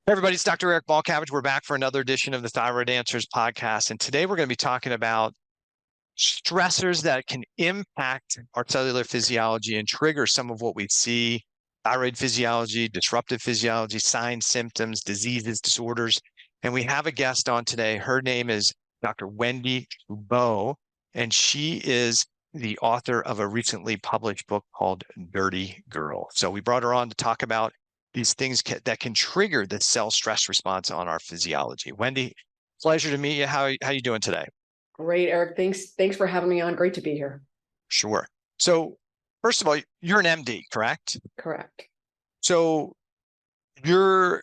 Hey everybody, it's Dr. Eric Balcabbage. We're back for another edition of the Thyroid Answers podcast. And today we're going to be talking about stressors that can impact our cellular physiology and trigger some of what we see: thyroid physiology, disruptive physiology, signs, symptoms, diseases, disorders. And we have a guest on today. Her name is Dr. Wendie Trubow, and she is the author of a recently published book called Dirty Girl. So we brought her on to talk about these things that can trigger the cell stress response on our physiology. Wendie, pleasure to meet you. How you doing today? Great, Eric. Thanks for having me on. Great to be here. Sure. So first of all, you're an MD, correct? Correct. So the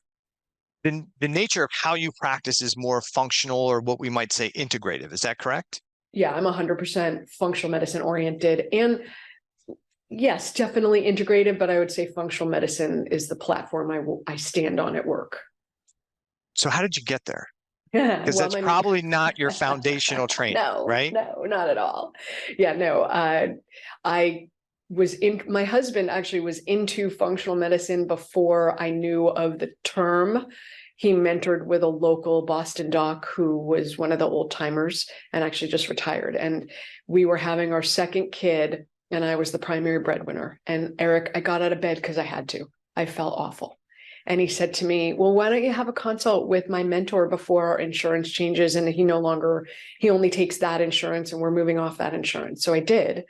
nature of how you practice is more functional, or what we might say integrative. Is that correct? Yeah, I'm 100% functional medicine oriented, and yes, definitely integrative, but I would say functional medicine is the platform I stand on at work. So how did you get there? Yeah, Because that's probably not your foundational training, right? No, not at all. Yeah, no. My husband actually was into functional medicine before I knew of the term. He mentored with a local Boston doc who was one of the old timers and actually just retired. And we were having our second kid, and I was the primary breadwinner. And Eric, I got out of bed because I had to. I felt awful. And he said to me, well, why don't you have a consult with my mentor before our insurance changes? And he only takes that insurance, and we're moving off that insurance. So I did.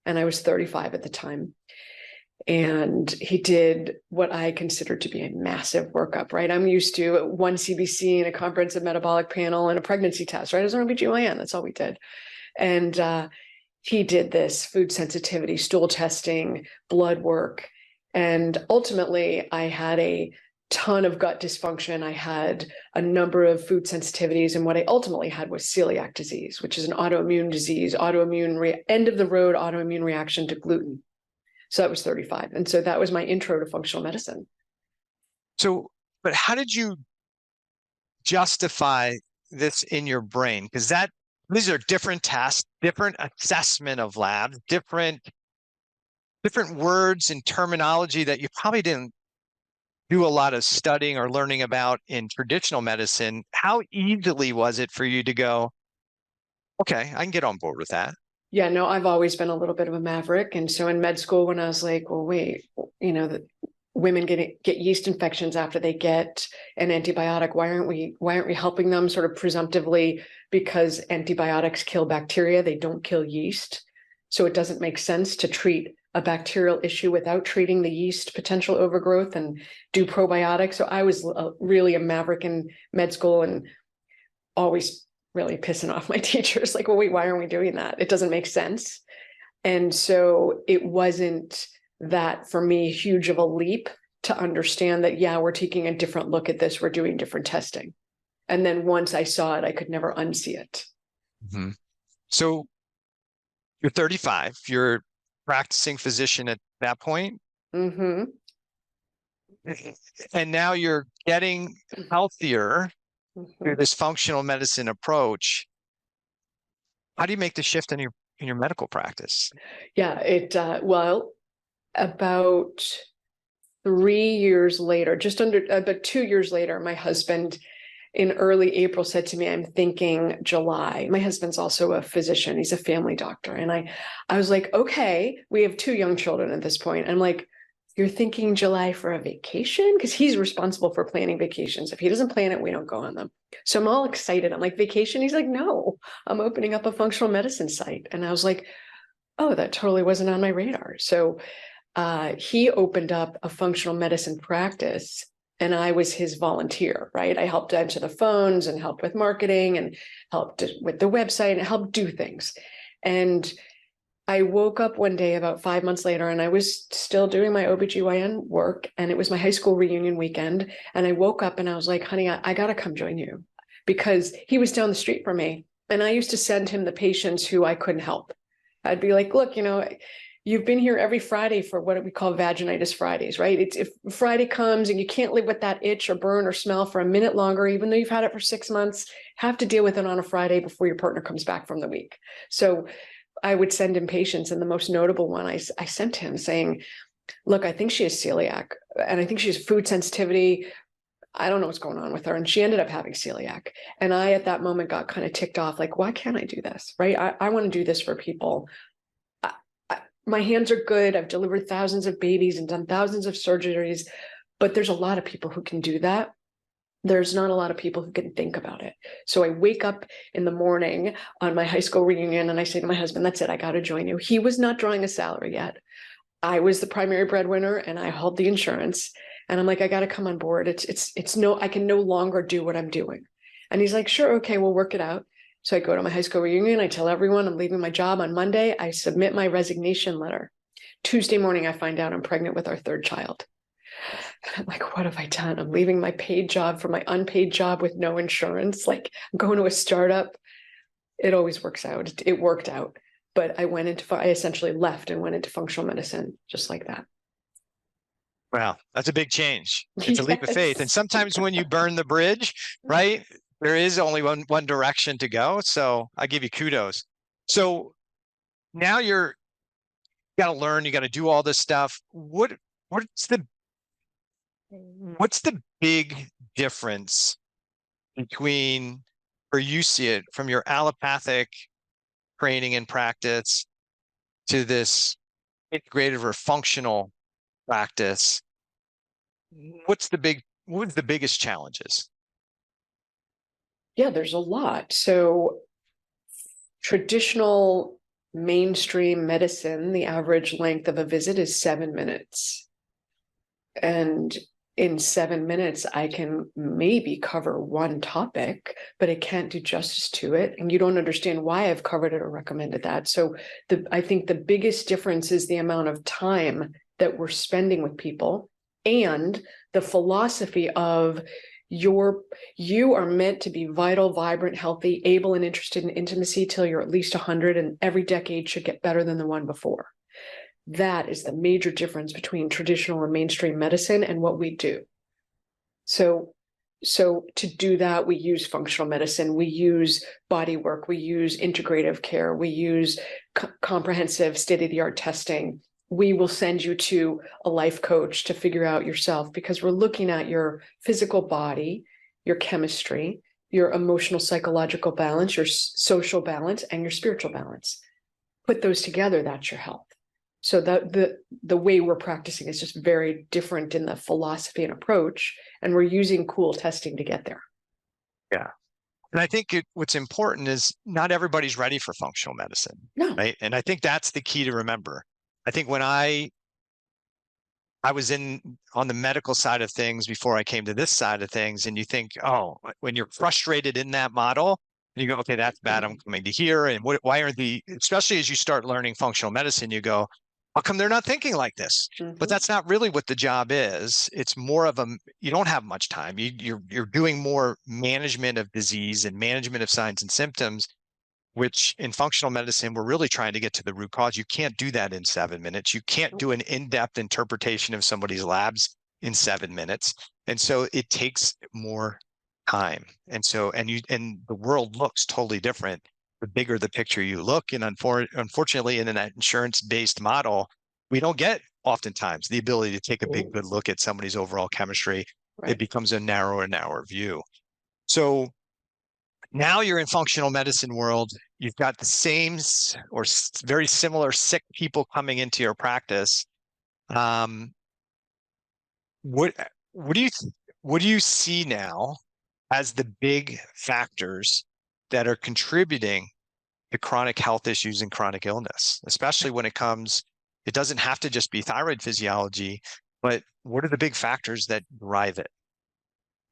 And I was 35 at the time. And he did what I considered to be a massive workup, right? I'm used to one CBC and a comprehensive metabolic panel and a pregnancy test, right? As an OB/GYN, that's all we did. And he did this food sensitivity, stool testing, blood work. And ultimately, I had a ton of gut dysfunction. I had a number of food sensitivities. And what I ultimately had was celiac disease, which is an autoimmune disease, end-of-the-road autoimmune reaction to gluten. So that was 35. And so that was my intro to functional medicine. So, but how did you justify this in your brain? Because these are different tests, different assessment of labs, different words and terminology that you probably didn't do a lot of studying or learning about in traditional medicine. How easily was it for you to go, okay, I can get on board with that? Yeah, no, I've always been a little bit of a maverick. And so in med school, when I was like, well, wait, the women get yeast infections after they get an antibiotic. Why aren't we helping them sort of presumptively, because antibiotics kill bacteria, they don't kill yeast. So it doesn't make sense to treat a bacterial issue without treating the yeast potential overgrowth and do probiotics. So I was really a maverick in med school and always really pissing off my teachers. Like, well, wait, why aren't we doing that? It doesn't make sense. And so it wasn't that for me huge of a leap to understand that, yeah, we're taking a different look at this. We're doing different testing. And then once I saw it, I could never unsee it. Mm-hmm. So you're 35, you're practicing physician at that point. Mm-hmm. And now you're getting healthier through this functional medicine approach. How do you make the shift in your medical practice? Yeah, well, about 3 years later, just under about 2 years later, my husband in early April said to me, I'm thinking July. My husband's also a physician. He's a family doctor. And I was like, okay, we have 2 young children at this point. I'm like, you're thinking July for a vacation? Because he's responsible for planning vacations. If he doesn't plan it, we don't go on them. So I'm all excited. I'm like, vacation? He's like, no, I'm opening up a functional medicine site. And I was like, oh, that totally wasn't on my radar. So he opened up a functional medicine practice, and I was his volunteer, right? I helped answer the phones and helped with marketing and helped with the website and helped do things. And I woke up one day about 5 months later, and I was still doing my OB/GYN work, and it was my high school reunion weekend. And I woke up and I was like, honey, I got to come join you, because he was down the street from me. And I used to send him the patients who I couldn't help. I'd be like, look, you've been here every Friday for what we call vaginitis Fridays, right? It's if Friday comes and you can't live with that itch or burn or smell for a minute longer, even though you've had it for 6 months, have to deal with it on a Friday before your partner comes back from the week. So I would send him patients, and the most notable one I sent him saying, look, I think she has celiac, and I think she has food sensitivity. I don't know what's going on with her. And she ended up having celiac. And I, at that moment, got kind of ticked off, like, why can't I do this? Right. I want to do this for people. My hands are good. I've delivered thousands of babies and done thousands of surgeries, but there's a lot of people who can do that. There's not a lot of people who can think about it. So I wake up in the morning on my high school reunion and I say to my husband, that's it, I got to join you. He was not drawing a salary yet. I was the primary breadwinner and I held the insurance. And I'm like, I got to come on board. I can no longer do what I'm doing. And he's like, sure, okay, we'll work it out. So I go to my high school reunion. I tell everyone I'm leaving my job on Monday. I submit my resignation letter. Tuesday morning, I find out I'm pregnant with our third child. I'm like, what have I done? I'm leaving my paid job for my unpaid job with no insurance. Like, I'm going to a startup. It always works out. It worked out. But I essentially left and went into functional medicine just like that. Wow, that's a big change. It's a leap of Yes. faith. And sometimes when you burn the bridge, right, there is only one direction to go. So I give you kudos. So now you got to learn, you got to do all this stuff. What's the big difference between, or you see it from your allopathic training and practice to this integrative or functional practice? What's the biggest challenges? Yeah, there's a lot. So traditional mainstream medicine, the average length of a visit is 7 minutes. And in 7 minutes, I can maybe cover one topic, but I can't do justice to it. And you don't understand why I've covered it or recommended that. So I think the biggest difference is the amount of time that we're spending with people and the philosophy of you are meant to be vital, vibrant, healthy, able, and interested in intimacy till you're at least 100, and every decade should get better than the one before. That is the major difference between traditional and mainstream medicine and what we do. So to do that, we use functional medicine, we use body work, we use integrative care, we use comprehensive state-of-the-art testing. We will send you to a life coach to figure out yourself, because we're looking at your physical body, your chemistry, your emotional, psychological balance, your social balance, and your spiritual balance. Put those together, that's your health. So the way we're practicing is just very different in the philosophy and approach, and we're using cool testing to get there. Yeah. And I think what's important is not everybody's ready for functional medicine, No. right? And I think that's the key to remember. I think when I was on the medical side of things before I came to this side of things, and you think, oh, when you're frustrated in that model, and you go, okay, that's bad, I'm coming to here. And why aren't especially as you start learning functional medicine, you go, how come they're not thinking like this? Mm-hmm. But that's not really what the job is. It's more of you don't have much time. You're doing more management of disease and management of signs and symptoms, which in functional medicine, we're really trying to get to the root cause. You can't do that in 7 minutes. You can't do an in-depth interpretation of somebody's labs in 7 minutes. And so it takes more time. And so, and the world looks totally different the bigger the picture you look. And unfortunately, in an insurance-based model, we don't get oftentimes the ability to take a big, good look at somebody's overall chemistry. Right. It becomes a narrower and narrower view. So now you're in functional medicine world. You've got the same or very similar sick people coming into your practice. What do you see now as the big factors that are contributing to chronic health issues and chronic illness, especially when it doesn't have to just be thyroid physiology, but what are the big factors that drive it?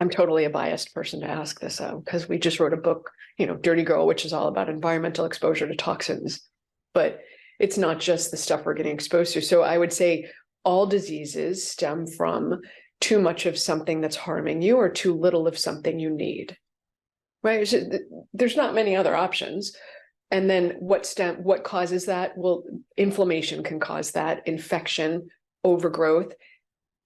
I'm totally a biased person to ask this because we just wrote a book, Dirty Girl, which is all about environmental exposure to toxins. But it's not just the stuff we're getting exposed to. So I would say all diseases stem from too much of something that's harming you or too little of something you need, right? So there's not many other options. And then what causes that? Well, inflammation can cause that, infection, overgrowth,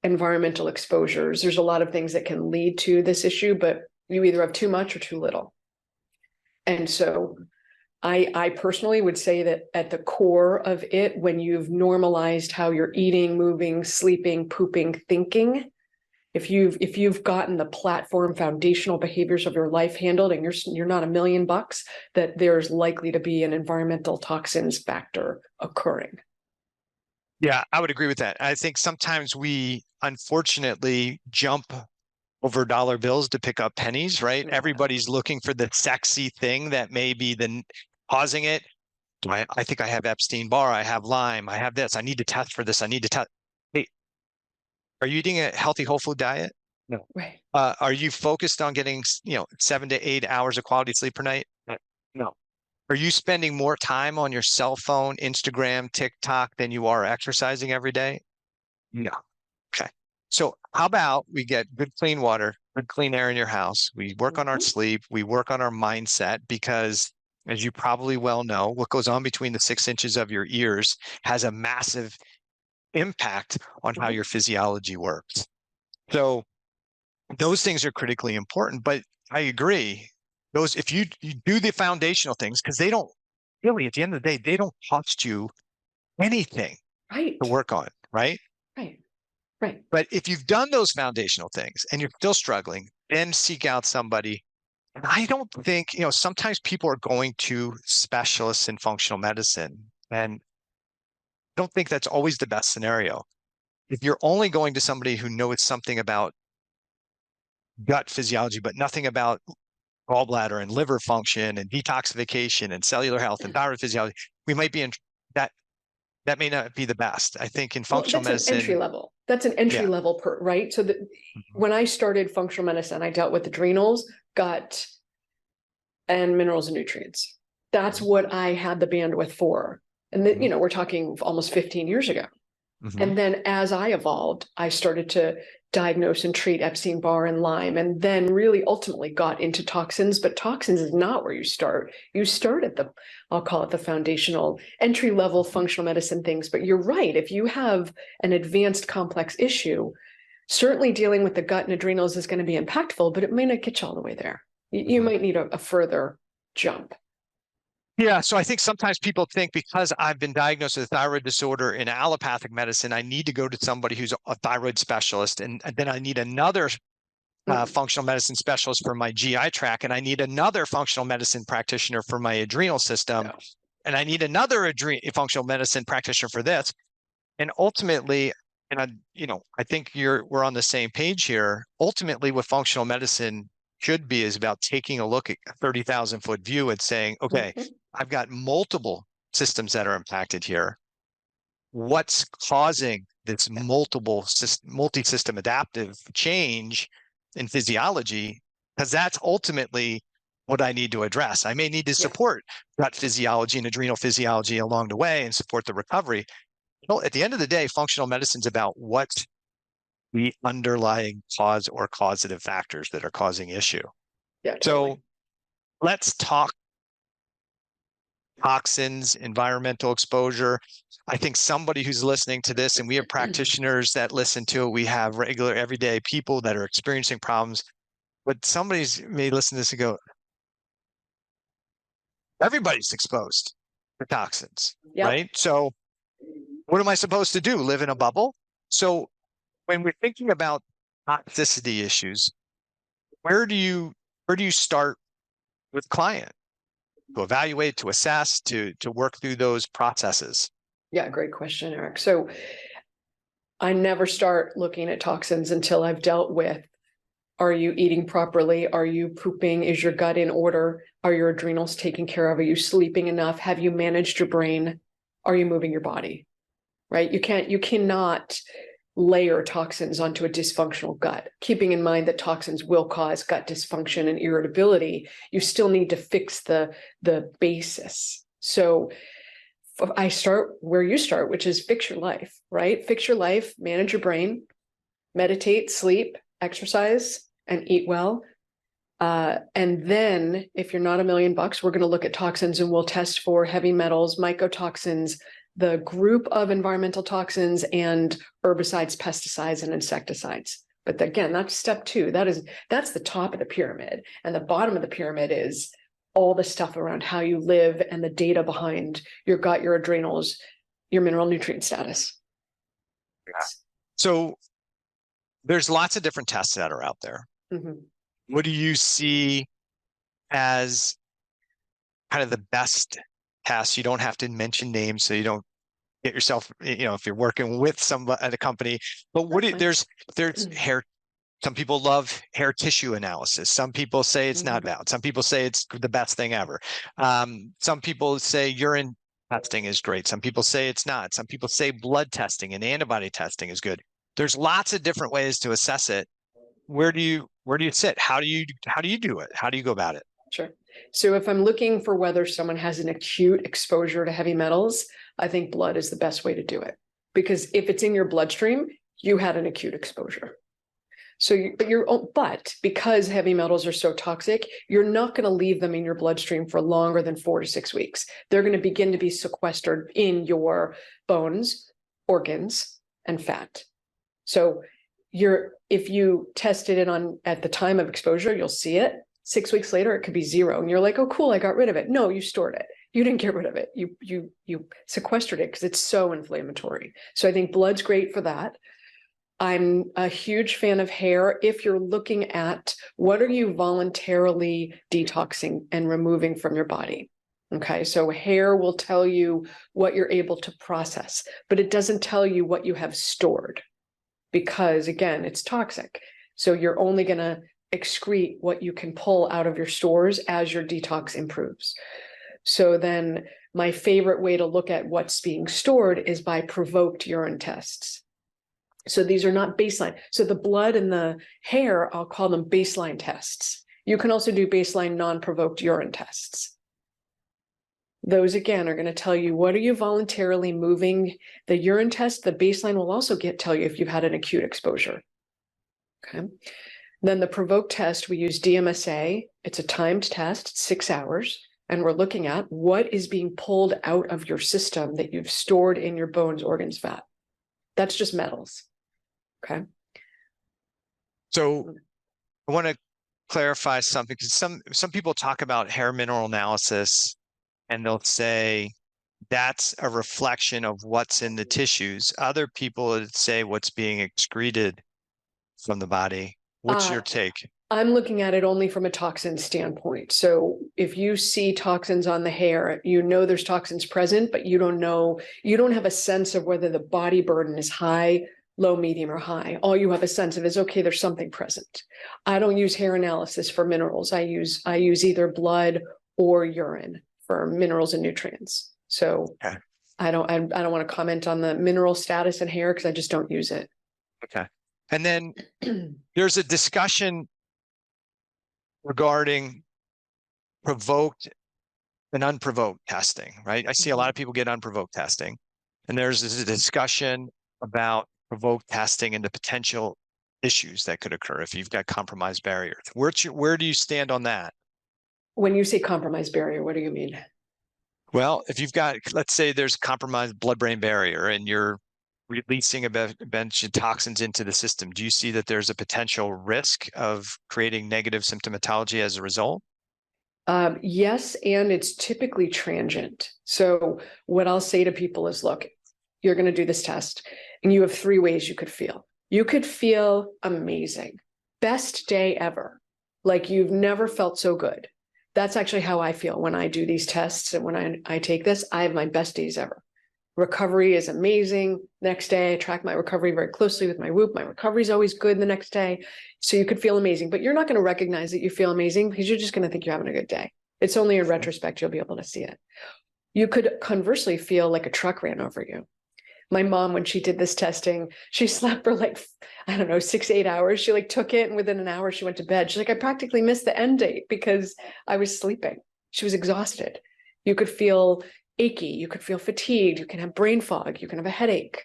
environmental exposures. There's a lot of things that can lead to this issue, but you either have too much or too little. And so I personally would say that at the core of it, when you've normalized how you're eating, moving, sleeping, pooping, thinking, If you've gotten the platform foundational behaviors of your life handled and you're not $1 million, that there's likely to be an environmental toxins factor occurring. Yeah, I would agree with that. I think sometimes we unfortunately jump over dollar bills to pick up pennies, right? Yeah. Everybody's looking for the sexy thing that may be causing it. I think I have Epstein-Barr, I have Lyme, I have this. I need to test for this. I need to test. Hey, are you eating a healthy whole food diet? No. Right. Are you focused on getting, 7 to 8 hours of quality sleep per night? No. Are you spending more time on your cell phone, Instagram, TikTok than you are exercising every day? No. Okay. So how about we get good clean water, good clean air in your house? We work on our sleep, we work on our mindset, because as you probably well know, what goes on between the 6 inches of your ears has a massive impact on how your physiology works. So those things are critically important, but I agree. Those, if you do the foundational things, because they don't really, at the end of the day, they don't cost you anything Right. to work on, right? Right. Right. But if you've done those foundational things and you're still struggling, then seek out somebody. And I don't think, sometimes people are going to specialists in functional medicine, and I don't think that's always the best scenario. If you're only going to somebody who knows something about gut physiology, but nothing about gallbladder and liver function and detoxification and cellular health and thyroid physiology, we might be in that. That may not be the best. I think in functional medicine, an entry level. That's an entry yeah. level, right? So that when I started functional medicine, I dealt with adrenals, gut, and minerals and nutrients. That's what I had the bandwidth for. And then, we're talking almost 15 years ago. And then as I evolved, I started to diagnose and treat Epstein-Barr and Lyme, and then really ultimately got into toxins. But toxins is not where you start. You start at I'll call it the foundational entry-level functional medicine things. But you're right. If you have an advanced complex issue, certainly dealing with the gut and adrenals is going to be impactful, but it may not get you all the way there. You might need a further jump. Yeah, so I think sometimes people think because I've been diagnosed with a thyroid disorder in allopathic medicine, I need to go to somebody who's a thyroid specialist, and then I need another functional medicine specialist for my GI tract, and I need another functional medicine practitioner for my adrenal system, and I need another functional medicine practitioner for this. And ultimately, and I think we're on the same page here. Ultimately, what functional medicine should be is about taking a look at a 30,000-foot view and saying, okay, I've got multiple systems that are impacted here. What's causing this multi-system adaptive change in physiology? Because that's ultimately what I need to address. I may need to support gut physiology and adrenal physiology along the way and support the recovery. Well, at the end of the day, functional medicine is about what the underlying cause or causative factors that are causing issue. Yeah, totally. So let's talk toxins, environmental exposure. I think somebody who's listening to this, and we have practitioners that listen to it, we have regular everyday people that are experiencing problems, but somebody's may listen to this and go, everybody's exposed to toxins, right? So what am I supposed to do? Live in a bubble? So when we're thinking about toxicity issues, where do you start with client to evaluate, to assess, to work through those processes? Yeah, great question, Eric. So I never start looking at toxins until I've dealt with, are you eating properly? Are you pooping? Is your gut in order? Are your adrenals taken care of? Are you sleeping enough? Have you managed your brain? Are you moving your body? Right? You cannot layer toxins onto a dysfunctional gut. Keeping in mind that toxins will cause gut dysfunction and irritability, you still need to fix the basis. So I start where you start, which is fix your life, right? Fix your life, manage your brain, meditate, sleep, exercise, and eat well. And then if you're not $1 million, we're going to look at toxins and we'll test for heavy metals, mycotoxins, the group of environmental toxins, and herbicides, pesticides, and insecticides. But again, that's step 2. That's the top of the pyramid. And the bottom of the pyramid is all the stuff around how you live and the data behind your gut, your adrenals, your mineral nutrient status. Yeah. So there's lots of different tests that are out there. Mhm. What do you see as kind of the best tests? You don't have to mention names, so you don't get yourself, if you're working with some at a company. But there's hair. Some people love hair tissue analysis. Some people say it's not valid. Some people say it's the best thing ever. Some people say urine testing is great. Some people say it's not. Some people say blood testing and antibody testing is good. There's lots of different ways to assess it. Where do you sit? How do you do it? How do you go about it? Sure. So if I'm looking for whether someone has an acute exposure to heavy metals, I think blood is the best way to do it. Because if it's in your bloodstream, you had an acute exposure. So, but because heavy metals are so toxic, you're not going to leave them in your bloodstream for longer than 4 to 6 weeks. They're going to begin to be sequestered in your bones, organs, and fat. So if you tested it at the time of exposure, you'll see it. 6 weeks later, it could be 0. And you're like, oh, cool, I got rid of it. No, you stored it. You didn't get rid of it. You sequestered it because it's so inflammatory. So I think blood's great for that. I'm a huge fan of hair. If you're looking at what are you voluntarily detoxing and removing from your body? Okay, so hair will tell you what you're able to process, but it doesn't tell you what you have stored because, again, it's toxic. So you're only going to excrete what you can pull out of your stores as your detox improves. So then my favorite way to look at what's being stored is by provoked urine tests. So these are not baseline. So the blood and the hair, I'll call them baseline tests. You can also do baseline non-provoked urine tests. Those, again, are going to tell you what are you voluntarily moving. The urine test, the baseline will also tell you if you've had an acute exposure. Okay. Then the provoked test, we use DMSA. It's a timed test, 6 hours. And we're looking at what is being pulled out of your system that you've stored in your bones, organs, fat. That's just metals. Okay. So I want to clarify something because some people talk about hair mineral analysis and they'll say that's a reflection of what's in the tissues. Other people would say what's being excreted from the body. What's your take? I'm looking at it only from a toxin standpoint. So if you see toxins on the hair, there's toxins present, but you don't have a sense of whether the body burden is high, low, medium, or high. All you have a sense of is, okay, there's something present. I don't use hair analysis for minerals. I use either blood or urine for minerals and nutrients. So okay. I don't want to comment on the mineral status in hair because I just don't use it. Okay. And then there's a discussion regarding provoked and unprovoked testing, right? I see a lot of people get unprovoked testing, and there's this discussion about provoked testing and the potential issues that could occur if you've got compromised barriers. Where do you stand on that? When you say compromised barrier, what do you mean? Well, if you've got, let's say there's compromised blood-brain barrier and you're releasing a bunch of toxins into the system, do you see that there's a potential risk of creating negative symptomatology as a result? Yes, and it's typically transient. So what I'll say to people is, look, you're going to do this test and you have 3 ways you could feel. You could feel amazing, best day ever, like you've never felt so good. That's actually how I feel when I do these tests. And when I take this, I have my best days ever. Recovery is amazing. Next day, I track my recovery very closely with my Whoop. My recovery is always good the next day. So you could feel amazing, but you're not going to recognize that you feel amazing because you're just going to think you're having a good day. It's only in retrospect you'll be able to see it. You could conversely feel like a truck ran over you. My mom, when she did this testing, she slept for 6 to 8 hours. She took it, and within an hour she went to bed. She's like, I practically missed the end date because I was sleeping. She was exhausted. You could feel achy, you could feel fatigued, you can have brain fog, you can have a headache.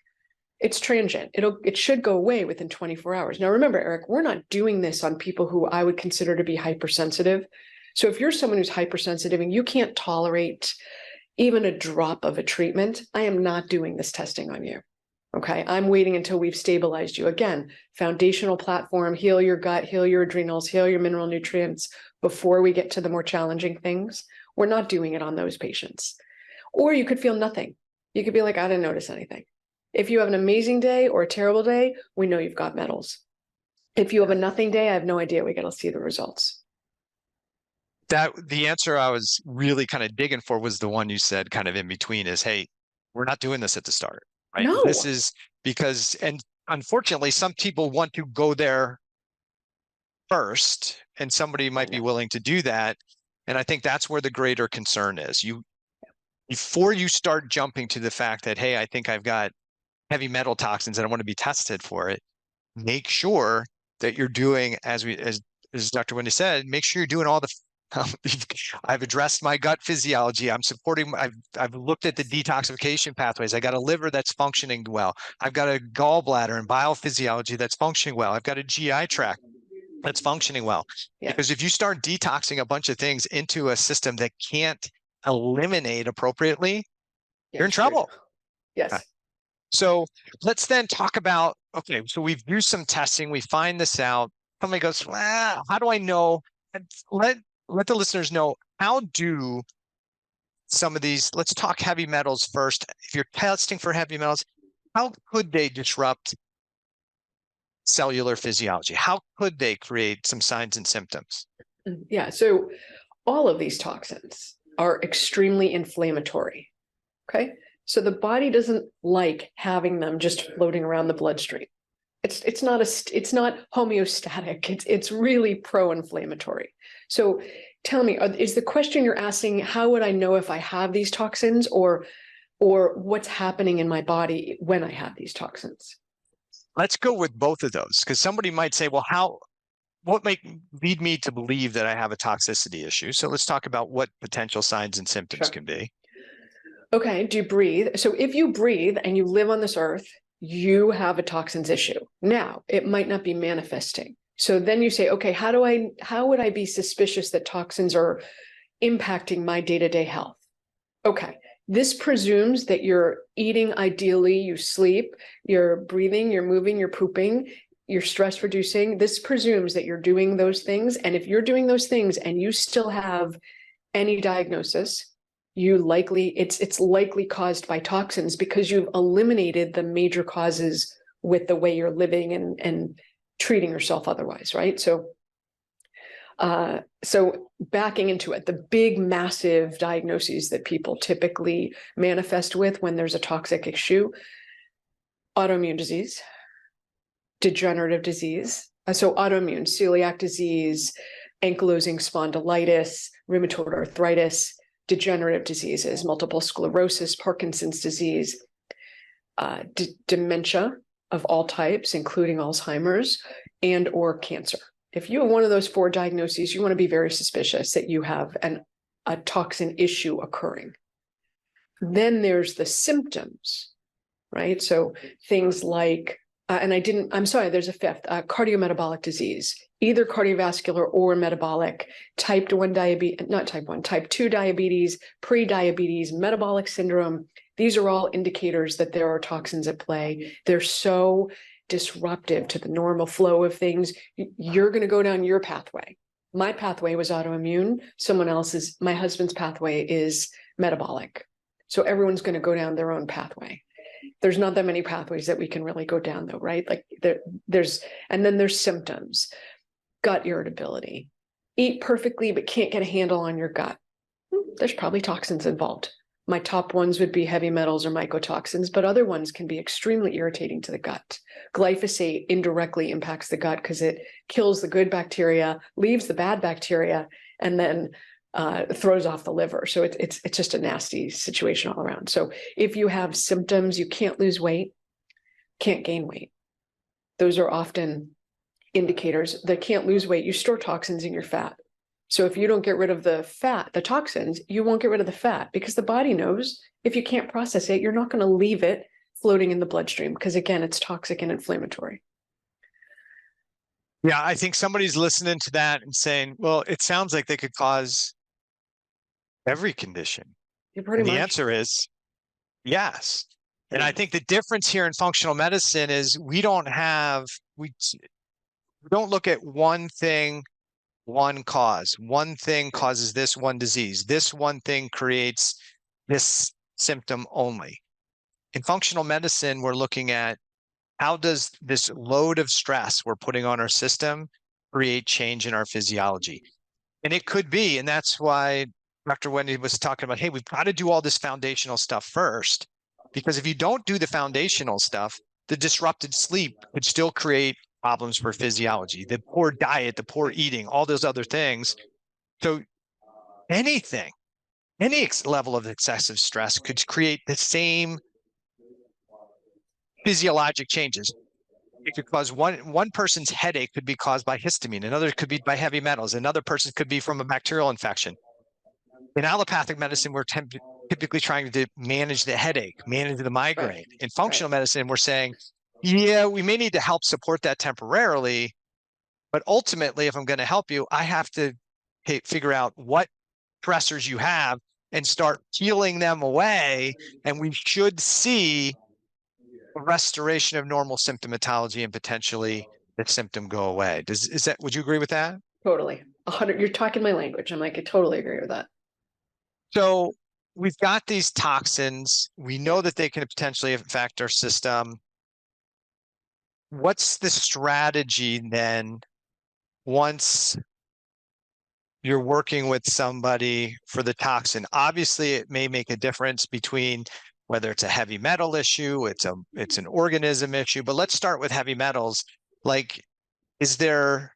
It's transient. It should go away within 24 hours. Now remember, Eric, we're not doing this on people who I would consider to be hypersensitive. So if you're someone who's hypersensitive and you can't tolerate even a drop of a treatment, I am not doing this testing on you. Okay, I'm waiting until we've stabilized you. Again, foundational platform, heal your gut, heal your adrenals, heal your mineral nutrients before we get to the more challenging things. We're not doing it on those patients. Or you could feel nothing. You could be like, I didn't notice anything. If you have an amazing day or a terrible day, we know you've got metals. If you have a nothing day, I have no idea we got to see the results. The answer I was really kind of digging for was the one you said kind of in between is, hey, we're not doing this at the start, right? No. This is because, and unfortunately, some people want to go there first, and somebody might be willing to do that. And I think that's where the greater concern is. Before you start jumping to the fact that, hey, I think I've got heavy metal toxins and I want to be tested for it, make sure that you're doing, as Dr. Wendie said, make sure you're doing all the I've addressed my gut physiology. I've looked at the detoxification pathways. I got a liver that's functioning well. I've got a gallbladder and biophysiology that's functioning well. I've got a GI tract that's functioning well. Yeah. Because if you start detoxing a bunch of things into a system that can't eliminate appropriately, you're in trouble. Yes. Okay. So let's then talk about, okay, so we've used some testing. We find this out. Somebody goes, well, how do I know? And let the listeners know, how do some of these, let's talk heavy metals first. If you're testing for heavy metals, how could they disrupt cellular physiology? How could they create some signs and symptoms? Yeah, so all of these toxins are extremely inflammatory, okay? So the body doesn't like having them just floating around the bloodstream. It's not homeostatic. It's really pro-inflammatory. So tell me, is the question you're asking, how would I know if I have these toxins, or what's happening in my body when I have these toxins? Let's go with both of those, because somebody might say, well, what might lead me to believe that I have a toxicity issue? So let's talk about what potential signs and symptoms can be. Okay, do you breathe? So if you breathe and you live on this earth, you have a toxins issue. Now, it might not be manifesting. So then you say, okay, how would I be suspicious that toxins are impacting my day-to-day health? Okay, this presumes that you're eating ideally, you sleep, you're breathing, you're moving, you're pooping, you're stress reducing. This presumes that you're doing those things. And if you're doing those things and you still have any diagnosis, it's likely caused by toxins, because you've eliminated the major causes with the way you're living and treating yourself otherwise, right? So backing into it, the big, massive diagnoses that people typically manifest with when there's a toxic issue: autoimmune disease, degenerative disease. So autoimmune, celiac disease, ankylosing spondylitis, rheumatoid arthritis, degenerative diseases, multiple sclerosis, Parkinson's disease, dementia of all types, including Alzheimer's, and or cancer. If you have one of those 4 diagnoses, you want to be very suspicious that you have a toxin issue occurring. Then there's the symptoms, right? So things like, I'm sorry, there's a 5th, cardiometabolic disease, either cardiovascular or metabolic, type 2 diabetes, pre-diabetes, metabolic syndrome. These are all indicators that there are toxins at play. They're so disruptive to the normal flow of things. You're going to go down your pathway. My pathway was autoimmune. My husband's pathway is metabolic. So everyone's going to go down their own pathway. There's not that many pathways that we can really go down, though, right? Like and then there's symptoms: gut irritability, eat perfectly but can't get a handle on your gut. There's probably toxins involved. My top ones would be heavy metals or mycotoxins, but other ones can be extremely irritating to the gut. Glyphosate indirectly impacts the gut because it kills the good bacteria, leaves the bad bacteria, and then throws off the liver. So it's just a nasty situation all around. So if you have symptoms, you can't lose weight, can't gain weight. Those are often indicators that can't lose weight. You store toxins in your fat. So if you don't get rid of the fat, the toxins, you won't get rid of the fat, because the body knows if you can't process it, you're not going to leave it floating in the bloodstream, because again, it's toxic and inflammatory. Yeah, I think somebody's listening to that and saying, well, it sounds like they could cause every condition. And the answer is yes. And I think the difference here in functional medicine is we don't look at one thing, one cause. One thing causes this one disease. This one thing creates this symptom only. In functional medicine, we're looking at How does this load of stress we're putting on our system create change in our physiology? And it could be, and that's why Dr. Wendie was talking about, hey, we've got to do all this foundational stuff first, because if you don't do the foundational stuff, the disrupted sleep could still create problems for physiology, the poor diet, the poor eating, all those other things. So anything, any level of excessive stress could create the same physiologic changes. It could cause one person's headache could be caused by histamine, another could be by heavy metals, another person could be from a bacterial infection. In allopathic medicine, we're typically trying to manage the headache, manage the migraine. Right. In functional medicine, we're saying, yeah, we may need to help support that temporarily, but ultimately, if I'm going to help you, I have to figure out what stressors you have and start peeling them away. And we should see a restoration of normal symptomatology and potentially the symptom go away. Would you agree with that? Totally. 100. You're talking my language. I'm like, I totally agree with that. So we've got these toxins. We know that they can potentially affect our system. What's the strategy then once you're working with somebody for the toxin? Obviously, it may make a difference between whether it's a heavy metal issue, it's an organism issue, but let's start with heavy metals. Like, is there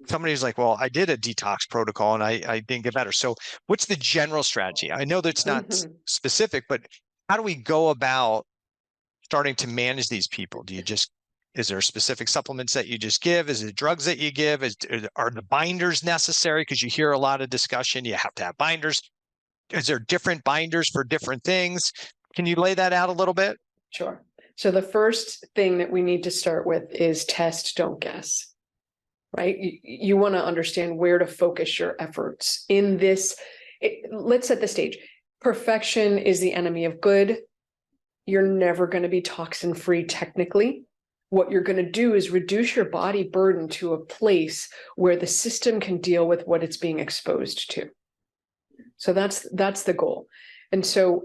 somebody who's like, well, I did a detox protocol and I didn't get better. So what's the general strategy? I know that's not specific, but how do we go about starting to manage these people? Is there specific supplements that you just give? Is it drugs that you give? Are the binders necessary? Because you hear a lot of discussion, you have to have binders. Is there different binders for different things? Can you lay that out a little bit? Sure. So the first thing that we need to start with is test, don't guess, right? You want to understand where to focus your efforts in this. Let's set the stage. Perfection is the enemy of good. You're never going to be toxin-free technically. What you're going to do is reduce your body burden to a place where the system can deal with what it's being exposed to. So that's the goal. And so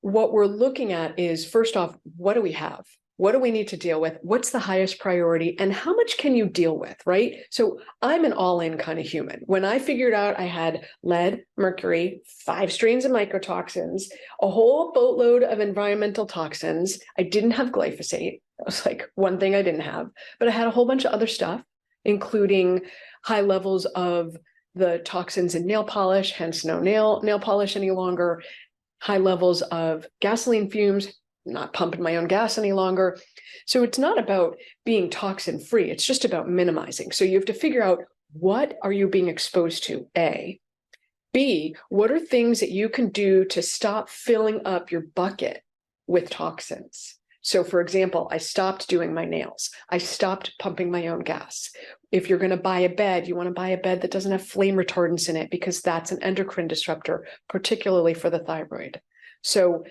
what we're looking at is, first off, what do we have? What do we need to deal with? What's the highest priority? And how much can you deal with, right? So I'm an all-in kind of human. When I figured out I had lead, mercury, 5 strains of mycotoxins, a whole boatload of environmental toxins, I didn't have glyphosate. That was like one thing I didn't have, but I had a whole bunch of other stuff, including high levels of the toxins in nail polish, hence no nail polish any longer, high levels of gasoline fumes, not pumping my own gas any longer. So it's not about being toxin free. It's just about minimizing. So you have to figure out, what are you being exposed to? A. B, what are things that you can do to stop filling up your bucket with toxins? So for example, I stopped doing my nails. I stopped pumping my own gas. If you're going to buy a bed, you want to buy a bed that doesn't have flame retardants in it, because that's an endocrine disruptor, particularly for the thyroid. So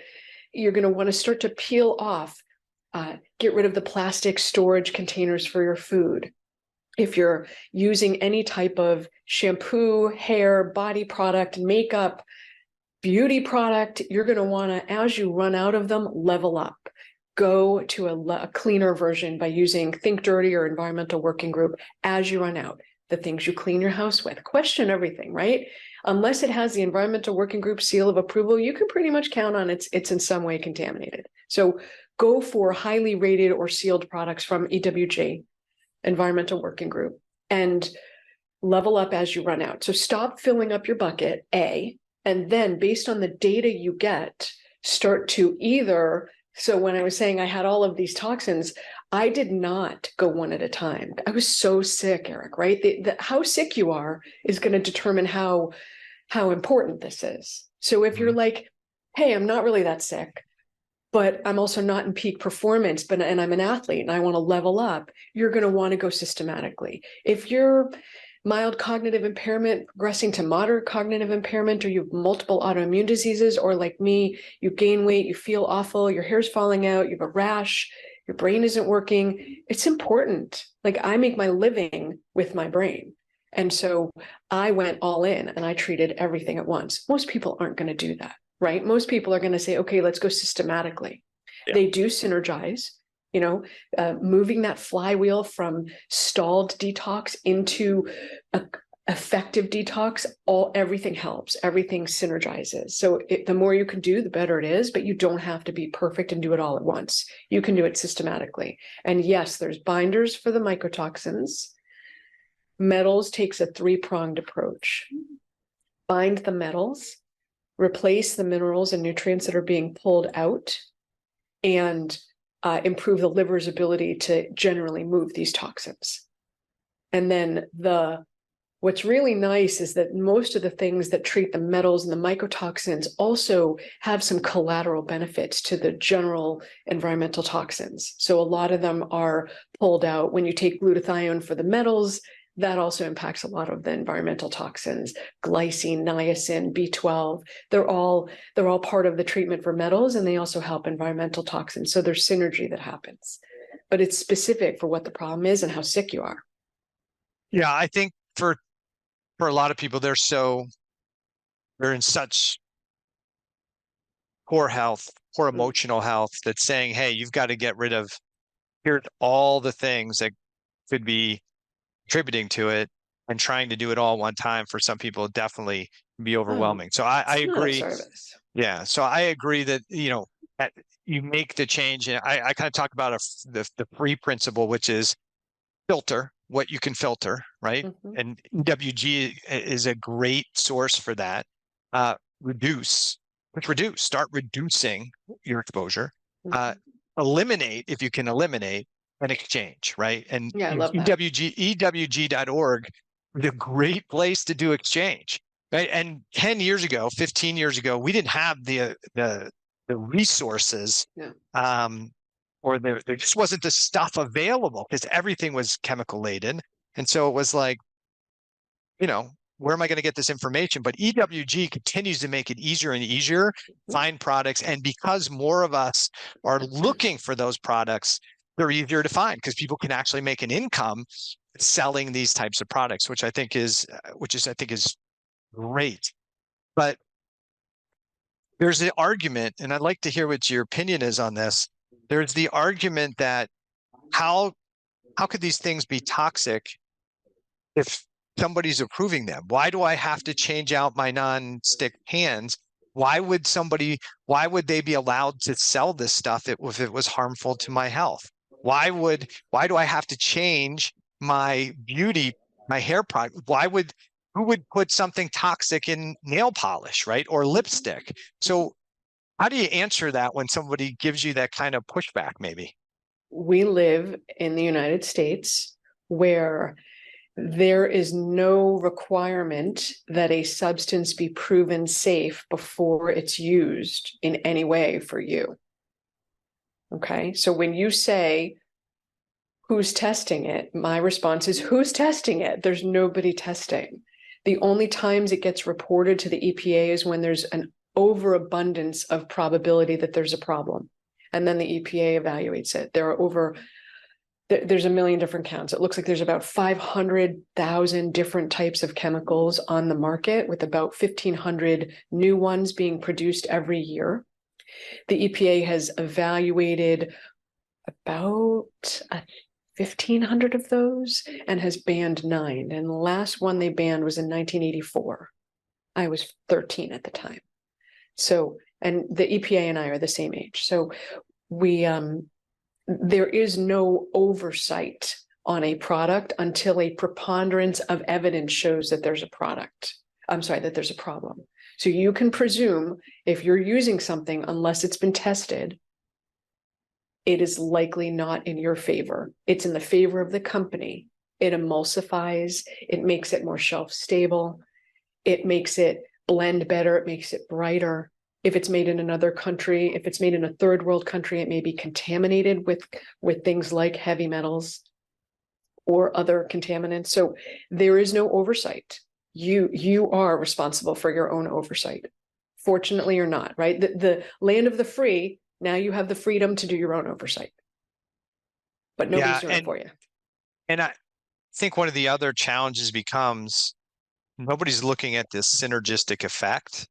you're going to want to start to peel off, get rid of the plastic storage containers for your food. If you're using any type of shampoo, hair, body product, makeup, beauty product, you're going to want to, as you run out of them, level up. Go to a cleaner version by using Think Dirty or Environmental Working Group as you run out. The things you clean your house with. Question everything, right? Unless it has the Environmental Working Group seal of approval, you can pretty much count on it's in some way contaminated. So go for highly rated or sealed products from EWG, Environmental Working Group, and level up as you run out. So stop filling up your bucket, A, and then based on the data you get, start to either. So when I was saying I had all of these toxins, I did not go one at a time. I was so sick, Eric, right? How sick you are is going to determine how important this is. So if you're like, hey, I'm not really that sick, but I'm also not in peak performance, and I'm an athlete and I want to level up, you're going to want to go systematically. If you're mild cognitive impairment progressing to moderate cognitive impairment, or you have multiple autoimmune diseases, or like me, you gain weight, you feel awful, your hair's falling out, you have a rash, your brain isn't working, it's important. Like, I make my living with my brain. And so I went all in and I treated everything at once. Most people aren't going to do that, right? Most people are going to say, okay, let's go systematically. Yeah. They do synergize. moving that flywheel from stalled detox into a effective detox, everything helps, everything synergizes. So the more you can do, the better it is, but you don't have to be perfect and do it all at once. You can do it systematically. And yes, there's binders for the mycotoxins. Metals takes a three-pronged approach. Bind the metals, replace the minerals and nutrients that are being pulled out, and improve the liver's ability to generally move these toxins. And then what's really nice is that most of the things that treat the metals and the mycotoxins also have some collateral benefits to the general environmental toxins. So a lot of them are pulled out. When you take glutathione for the metals, that also impacts a lot of the environmental toxins. Glycine, niacin, B12, they're all part of the treatment for metals, and they also help environmental toxins. So there's synergy that happens, but it's specific for what the problem is and how sick you are. Yeah, I think for a lot of people, they're in such poor health, poor emotional health, that saying, hey, you've got to get rid of, here's all the things that could be contributing to it, and trying to do it all one time for some people definitely be overwhelming. So I agree. Yeah. So I agree that, that you make the change. And I kind of talk about the free principle, which is filter what you can filter, right? And EWG is a great source for that. Start reducing your exposure. Eliminate if you can eliminate, and exchange, right? And I love that. EWG.org is a great place to do exchange, right? And 10 years ago, 15 years ago, we didn't have the resources, or there just wasn't the stuff available because everything was chemical laden. And so it was like, where am I going to get this information? But EWG continues to make it easier and easier to find products. And because more of us are looking for those products, they're easier to find because people can actually make an income selling these types of products, which I think is great. But there's the argument, and I'd like to hear what your opinion is on this. There's the argument that how could these things be toxic if somebody's approving them? Why do I have to change out my non-stick pans? Why would they be allowed to sell this stuff if it was harmful to my health? Why do I have to change my hair product? Who would put something toxic in nail polish, right? Or lipstick? So how do you answer that when somebody gives you that kind of pushback, maybe? We live in the United States where there is no requirement that a substance be proven safe before it's used in any way for you. Okay, so when you say, who's testing it? My response is, who's testing it? There's nobody testing. The only times it gets reported to the EPA is when there's an overabundance of probability that there's a problem. And then the EPA evaluates it. There's a million different counts. It looks like there's about 500,000 different types of chemicals on the market, with about 1,500 new ones being produced every year. The EPA has evaluated about 1,500 of those and has banned 9. And the last one they banned was in 1984. I was 13 at the time. So, and the EPA and I are the same age. So there is no oversight on a product until a preponderance of evidence shows that there's a problem. So you can presume if you're using something, unless it's been tested, it is likely not in your favor. It's in the favor of the company. It emulsifies, it makes it more shelf stable, it makes it blend better, it makes it brighter. If it's made in another country, if it's made in a third world country, it may be contaminated with things like heavy metals or other contaminants. So there is no oversight. You are responsible for your own oversight, fortunately or not, right? The land of the free, now you have the freedom to do your own oversight, but nobody's doing it for you. And I think one of the other challenges becomes nobody's looking at this synergistic effect,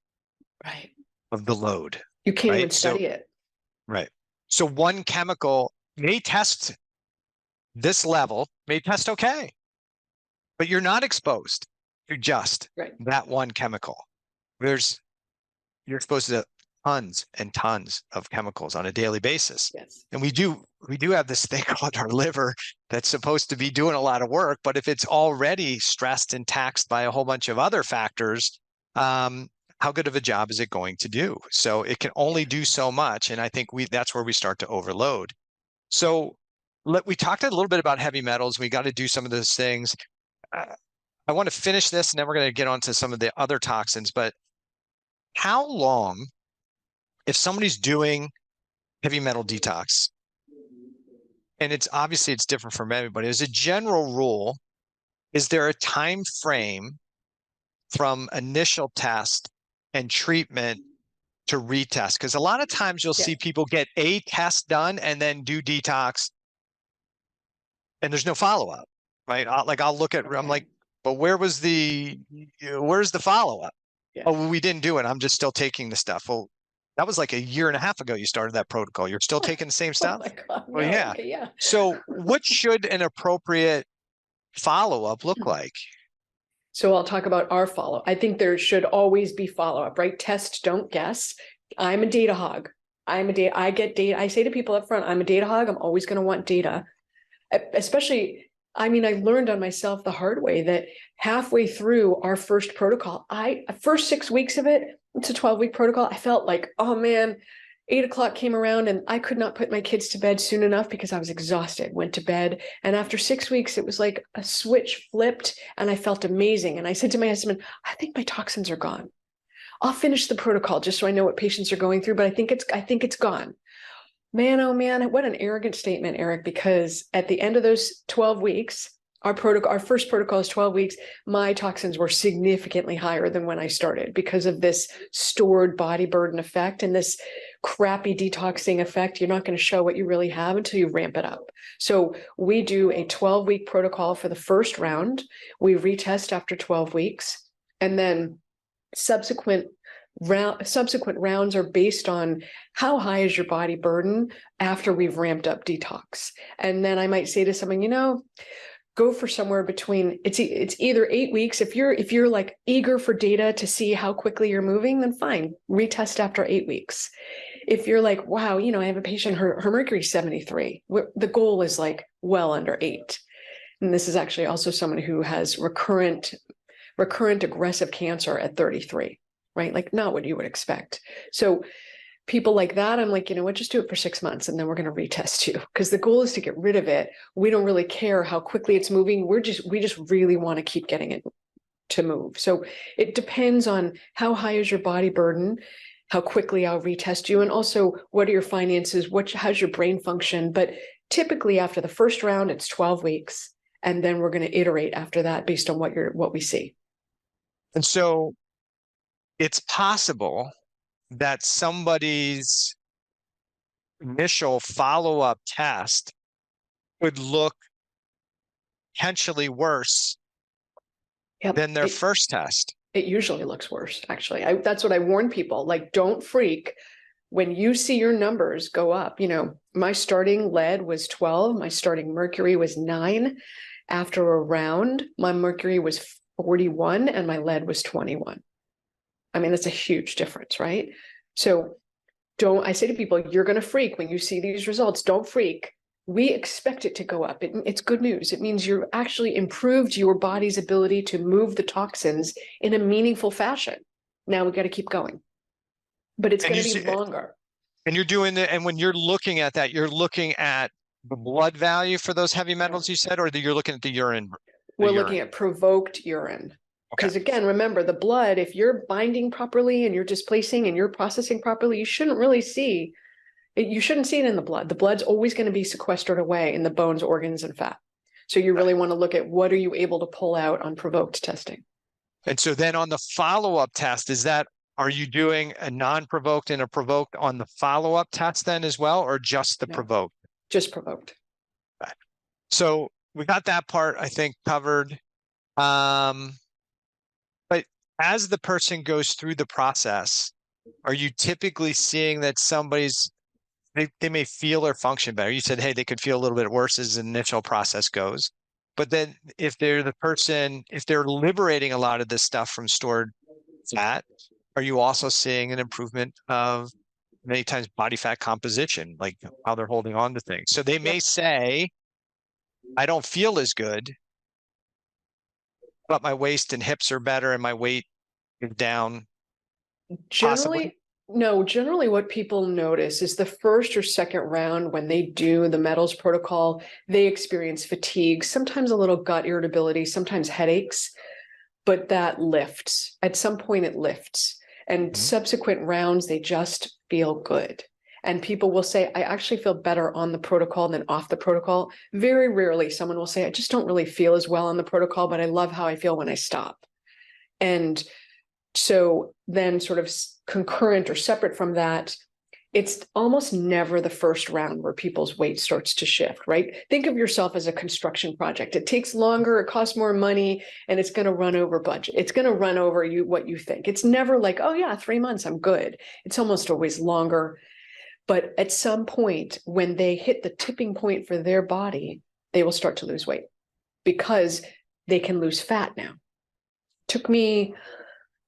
right, of the load. You can't even study it. Right. So one chemical may test this level, may test okay, but you're not exposed to just that one chemical. You're exposed to tons and tons of chemicals on a daily basis. Yes. And we do have this thing called our liver that's supposed to be doing a lot of work, but if it's already stressed and taxed by a whole bunch of other factors, how good of a job is it going to do? So it can only do so much. And I think that's where we start to overload. So we talked a little bit about heavy metals. We got to do some of those things. I want to finish this and then we're going to get on to some of the other toxins, but how long, if somebody's doing heavy metal detox, and it's different from everybody, as a general rule, is there a time frame from initial test and treatment to retest? Because a lot of times you'll see people get a test done and then do detox and there's no follow-up, right? I'll look at, I'm like, but where's the follow-up? Yeah. Oh, well, we didn't do it. I'm just still taking the stuff. Well, that was like a year and a half ago you started that protocol. You're still taking the same stuff? Oh my God, no. Well, yeah. Okay, yeah. So what should an appropriate follow-up look like? So I'll talk about our follow. I think there should always be follow-up, right? Test, don't guess. I'm a data hog. I get data. I say to people up front, I'm a data hog. I'm always going to want data. Especially, I learned on myself the hard way that halfway through our first protocol, first 6 weeks of it, it's a 12-week protocol. I felt like, oh man, 8 o'clock came around and I could not put my kids to bed soon enough because I was exhausted, went to bed. And after 6 weeks, it was like a switch flipped and I felt amazing. And I said to my husband, I think my toxins are gone. I'll finish the protocol just so I know what patients are going through, but I think it's gone. Man, oh man, what an arrogant statement, Eric, because at the end of those 12 weeks, our first protocol is 12 weeks. My toxins were significantly higher than when I started because of this stored body burden effect and this crappy detoxing effect. You're not going to show what you really have until you ramp it up. So we do a 12-week protocol for the first round. We retest after 12 weeks, and then subsequent rounds are based on how high is your body burden after we've ramped up detox. And then I might say to someone, go for somewhere between, it's either 8 weeks. If you're like eager for data to see how quickly you're moving, then fine, retest after 8 weeks. If you're like, wow, I have a patient, her mercury's 73. The goal is like well under 8. And this is actually also someone who has recurrent aggressive cancer at 33. Right? Like not what you would expect. So people like that, I'm like, just do it for 6 months and then we're going to retest you because the goal is to get rid of it. We don't really care how quickly it's moving. We just really want to keep getting it to move. So it depends on how high is your body burden, how quickly I'll retest you, and also what are your finances, how's your brain function. But typically after the first round, it's 12 weeks. And then we're going to iterate after that based on what we see. And so it's possible that somebody's initial follow-up test would look potentially worse than their first test. It usually looks worse, actually. That's what I warn people. Like, don't freak when you see your numbers go up. My starting lead was 12. My starting mercury was 9. After a round, my mercury was 41 and my lead was 21. That's a huge difference, right? So I say to people, you're going to freak when you see these results. Don't freak. We expect it to go up. It's good news. It means you actually improved your body's ability to move the toxins in a meaningful fashion. Now we got to keep going, but it's going to be longer. And you're doing it. And when you're looking at that, you're looking at the blood value for those heavy metals you said, or you're looking at the urine? We're looking at provoked urine. Because again, remember the blood, if you're binding properly and you're displacing and you're processing properly, you shouldn't see it in the blood. The blood's always going to be sequestered away in the bones, organs, and fat. So you really want to look at what are you able to pull out on provoked testing. And so then on the follow-up test, are you doing a non-provoked and a provoked on the follow-up test then as well, or just the provoked? Just provoked. Right. So we got that part, I think, covered. But as the person goes through the process, are you typically seeing that somebody's they may feel or function better. You said, hey, they could feel a little bit worse as the initial process goes. But then if they're the person, if they're liberating a lot of this stuff from stored fat, are you also seeing an improvement of many times body fat composition, like how they're holding on to things? So they may Yep. say, I don't feel as good, but my waist and hips are better and my weight is down, possibly. Generally, no, generally what people notice is the first or second round when they do the metals protocol, they experience fatigue, sometimes a little gut irritability, sometimes headaches, but that lifts. At some point it lifts. And Mhm. subsequent rounds, they just feel good. And people will say, I actually feel better on the protocol than off the protocol. Very rarely someone will say, I just don't really feel as well on the protocol, but I love how I feel when I stop. And so then sort of concurrent or separate from that, it's almost never the first round where people's weight starts to shift, right? Think of yourself as a construction project. It takes longer, it costs more money, and it's going to run over budget. It's going to run over you what you think. It's never like, oh yeah, 3 months, I'm good. It's almost always longer. But at some point, when they hit the tipping point for their body, they will start to lose weight because they can lose fat now. Took me,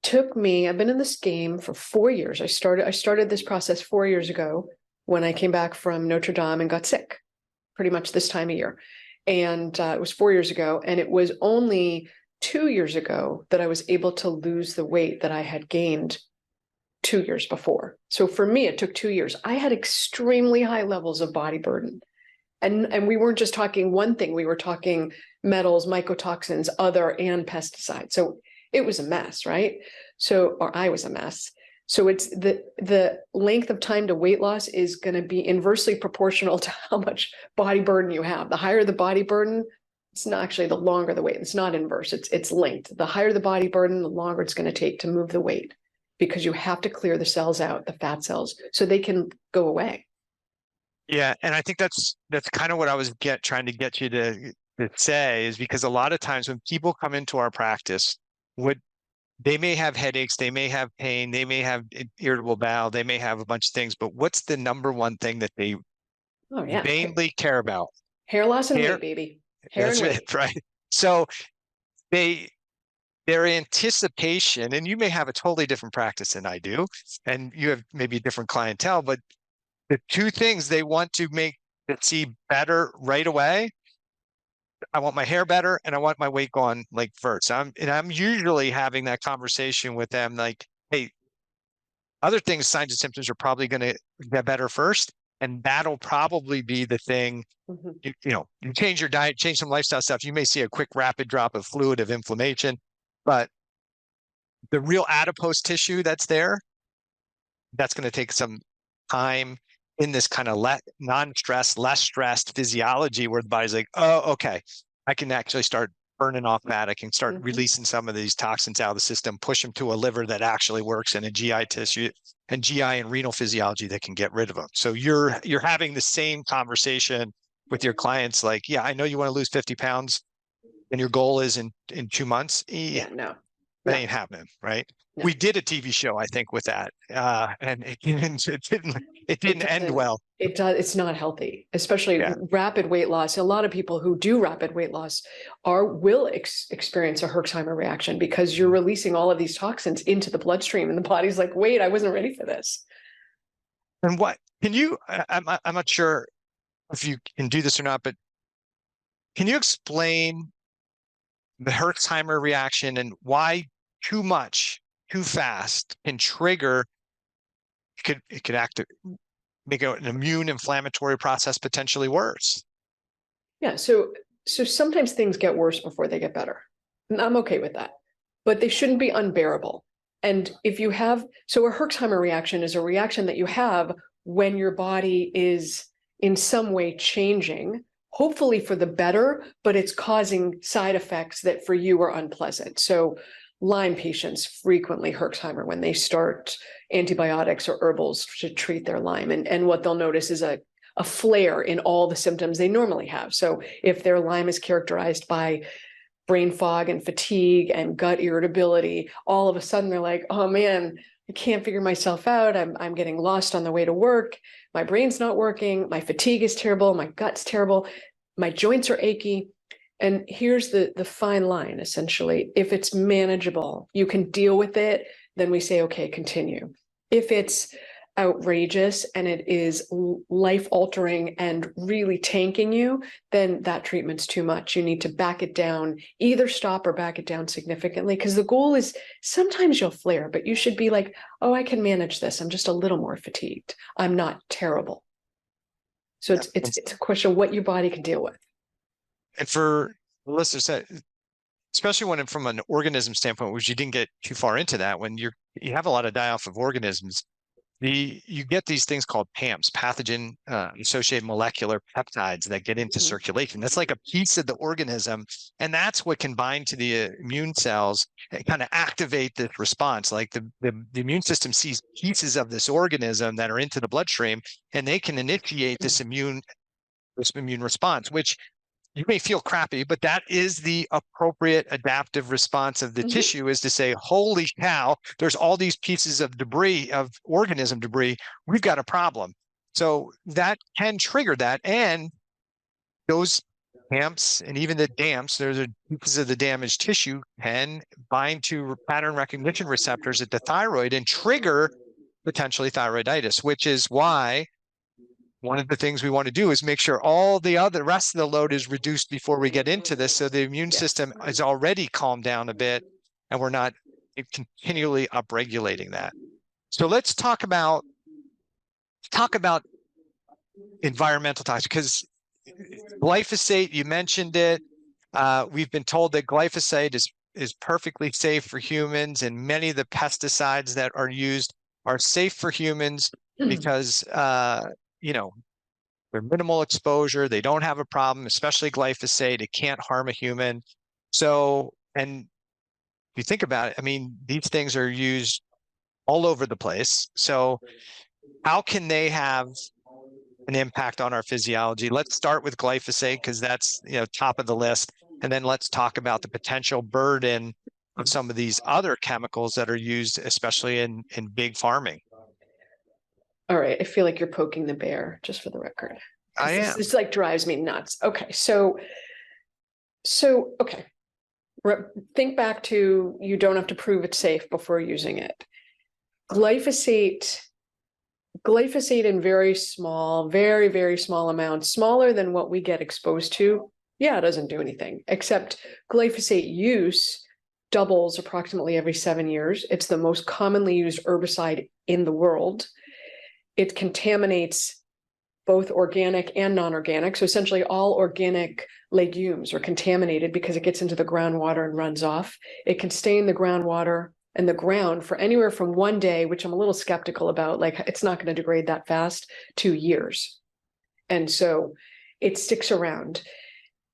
I've been in this game for 4 years. I started this process 4 years ago when I came back from Notre Dame and got sick, pretty much this time of year. And it was 4 years ago. And it was only 2 years ago that I was able to lose the weight that I had gained 2 years before. So for me, it took 2 years. I had extremely high levels of body burden. And we weren't just talking one thing, we were talking metals, mycotoxins, other, and pesticides. So it was a mess, right? So, or I was a mess. So it's the length of time to weight loss is going to be inversely proportional to how much body burden you have. The higher the body burden, it's not actually the longer the weight. It's not inverse, it's linked. The higher the body burden, the longer it's going to take to move the weight because you have to clear the cells out, the fat cells, so they can go away. Yeah, and I think that's kind of what I was trying to get you to say, is because a lot of times when people come into our practice, what they may have headaches, they may have pain, they may have irritable bowel, they may have a bunch of things, but what's the number one thing that they Oh yeah, mainly care about? hair loss and Hair. weight, baby. Hair and That's weight. it, right? So they their anticipation, and you may have a totally different practice than I do, and you have maybe a different clientele, but the two things they want to make that see better right away, I want my hair better and I want my weight gone like first. I'm usually having that conversation with them like, hey, other things, signs and symptoms are probably going to get better first. And that'll probably be the thing. Mm-hmm. You change your diet, change some lifestyle stuff. You may see a quick, rapid drop of fluid, of inflammation, but the real adipose tissue that's there, that's going to take some time in this kind of non-stress, less stressed physiology where the body's like, oh, okay, I can actually start burning off fat. I can start releasing some of these toxins out of the system, push them to a liver that actually works, and a GI tissue and GI and renal physiology that can get rid of them. So you're having the same conversation with your clients, like, yeah, I know you want to lose 50 pounds and your goal is in 2 months. Yeah, no. That ain't happening, right? No. We did a TV show, I think, with that, and it didn't end well. It does. It's not healthy, especially Yeah. rapid weight loss. A lot of people who do rapid weight loss will experience a Herxheimer reaction because you're releasing all of these toxins into the bloodstream, and the body's like, "Wait, I wasn't ready for this." And what can you? I'm not sure if you can do this or not, but can you explain the Herxheimer reaction and why too much, too fast can trigger? It could make an immune inflammatory process potentially worse. Yeah. So sometimes things get worse before they get better. And I'm okay with that, but they shouldn't be unbearable. And if you have, so a Herxheimer reaction is a reaction that you have when your body is in some way changing, hopefully for the better, but it's causing side effects that for you are unpleasant. So Lyme patients frequently Herxheimer when they start antibiotics or herbals to treat their Lyme. And what they'll notice is a flare in all the symptoms they normally have. So if their Lyme is characterized by brain fog and fatigue and gut irritability, all of a sudden they're like, oh man, I can't figure myself out. I'm getting lost on the way to work. My brain's not working. My fatigue is terrible. My gut's terrible. My joints are achy. And here's the fine line, essentially. If it's manageable, you can deal with it, then we say, okay, continue. If it's outrageous and it is life-altering and really tanking you, then that treatment's too much. You need to back it down, either stop or back it down significantly, because the goal is sometimes you'll flare, but you should be like, oh, I can manage this. I'm just a little more fatigued. I'm not terrible. So it's a question of what your body can deal with. And for the listeners, especially when from an organism standpoint, which you didn't get too far into that, when you have a lot of die-off of organisms, you get these things called PAMs, pathogen associated molecular peptides that get into circulation. That's like a piece of the organism, and that's what can bind to the immune cells and kind of activate this response. Like the immune system sees pieces of this organism that are into the bloodstream, and they can initiate this immune response, which you may feel crappy, but that is the appropriate adaptive response of the tissue, is to say, holy cow, there's all these pieces of debris, of organism debris. We've got a problem. So that can trigger that. And those PAMPs and even the DAMPs, there's a pieces of the damaged tissue, can bind to pattern recognition receptors at the thyroid and trigger potentially thyroiditis, which is why one of the things we want to do is make sure all the rest of the load is reduced before we get into this, so the immune system is already calmed down a bit and we're not continually upregulating that. So let's talk about environmental toxins, because glyphosate, you mentioned it. We've been told that glyphosate is perfectly safe for humans, and many of the pesticides that are used are safe for humans because they're minimal exposure. They don't have a problem, especially glyphosate. It can't harm a human. So, and if you think about it, I mean, these things are used all over the place. So how can they have an impact on our physiology? Let's start with glyphosate, because that's, top of the list. And then let's talk about the potential burden of some of these other chemicals that are used, especially in big farming. All right, I feel like you're poking the bear, just for the record. I am. This like drives me nuts. Okay, so okay. Think back to, you don't have to prove it's safe before using it. Glyphosate in very small, very, very small amounts, smaller than what we get exposed to, it doesn't do anything, except glyphosate use doubles approximately every 7 years. It's the most commonly used herbicide in the world. It contaminates both organic and non-organic. So essentially all organic legumes are contaminated because it gets into the groundwater and runs off. It can stay in the groundwater and the ground for anywhere from 1 day, which I'm a little skeptical about, like it's not going to degrade that fast, to years. And so it sticks around.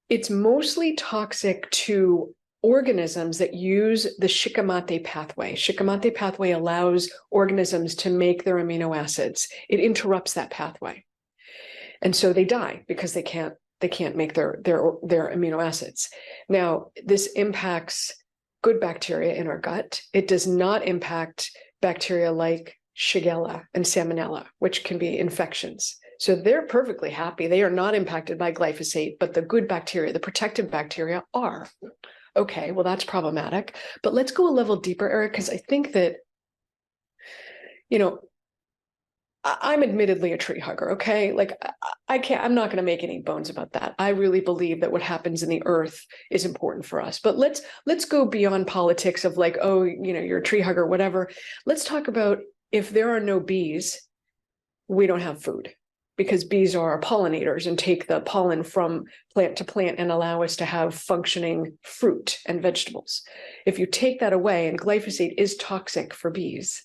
It's mostly toxic to organisms that use the Shikimate pathway. Shikimate pathway allows organisms to make their amino acids. It interrupts that pathway. And so they die because they can't make their amino acids. Now, this impacts good bacteria in our gut. It does not impact bacteria like Shigella and Salmonella, which can be infections. So they're perfectly happy. They are not impacted by glyphosate, but the good bacteria, the protective bacteria, are. Okay, well, that's problematic. But let's go a level deeper, Eric, because I think that, I'm admittedly a tree hugger, okay? Like I'm not going to make any bones about that. I really believe that what happens in the earth is important for us. But let's go beyond politics of like, oh, you're a tree hugger, whatever. Let's talk about, if there are no bees, we don't have food, because bees are pollinators and take the pollen from plant to plant and allow us to have functioning fruit and vegetables. If you take that away, and glyphosate is toxic for bees,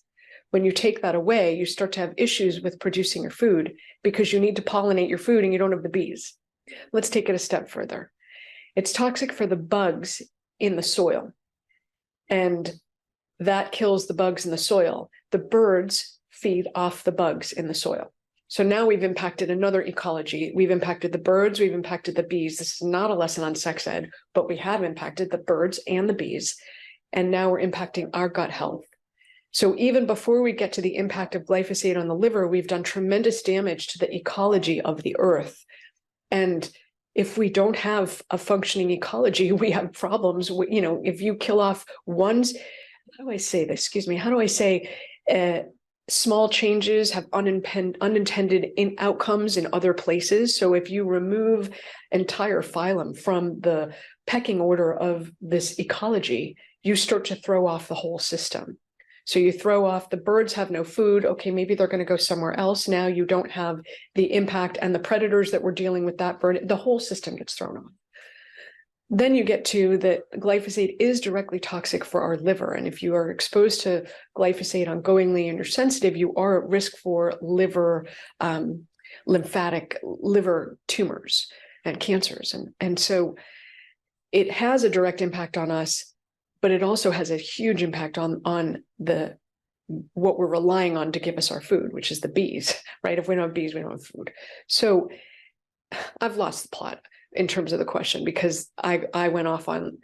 when you take that away, you start to have issues with producing your food because you need to pollinate your food and you don't have the bees. Let's take it a step further. It's toxic for the bugs in the soil, and that kills the bugs in the soil. The birds feed off the bugs in the soil. So now we've impacted another ecology. We've impacted the birds, we've impacted the bees. This is not a lesson on sex ed, but we have impacted the birds and the bees. And now we're impacting our gut health. So even before we get to the impact of glyphosate on the liver, we've done tremendous damage to the ecology of the earth. And if we don't have a functioning ecology, we have problems. You know, if you kill off how do I say this? Excuse me. How do I say small changes have unintended outcomes in other places? So if you remove entire phylum from the pecking order of this ecology, you start to throw off the whole system. So you throw off, the birds have no food. Okay, maybe they're going to go somewhere else. Now you don't have the impact and the predators that we're dealing with that bird. The whole system gets thrown off. Then you get to that glyphosate is directly toxic for our liver. And if you are exposed to glyphosate ongoingly and you're sensitive, you are at risk for liver, lymphatic liver tumors and cancers. And so it has a direct impact on us, but it also has a huge impact on what we're relying on to give us our food, which is the bees, right? If we don't have bees, we don't have food. So I've lost the plot in terms of the question because I went off on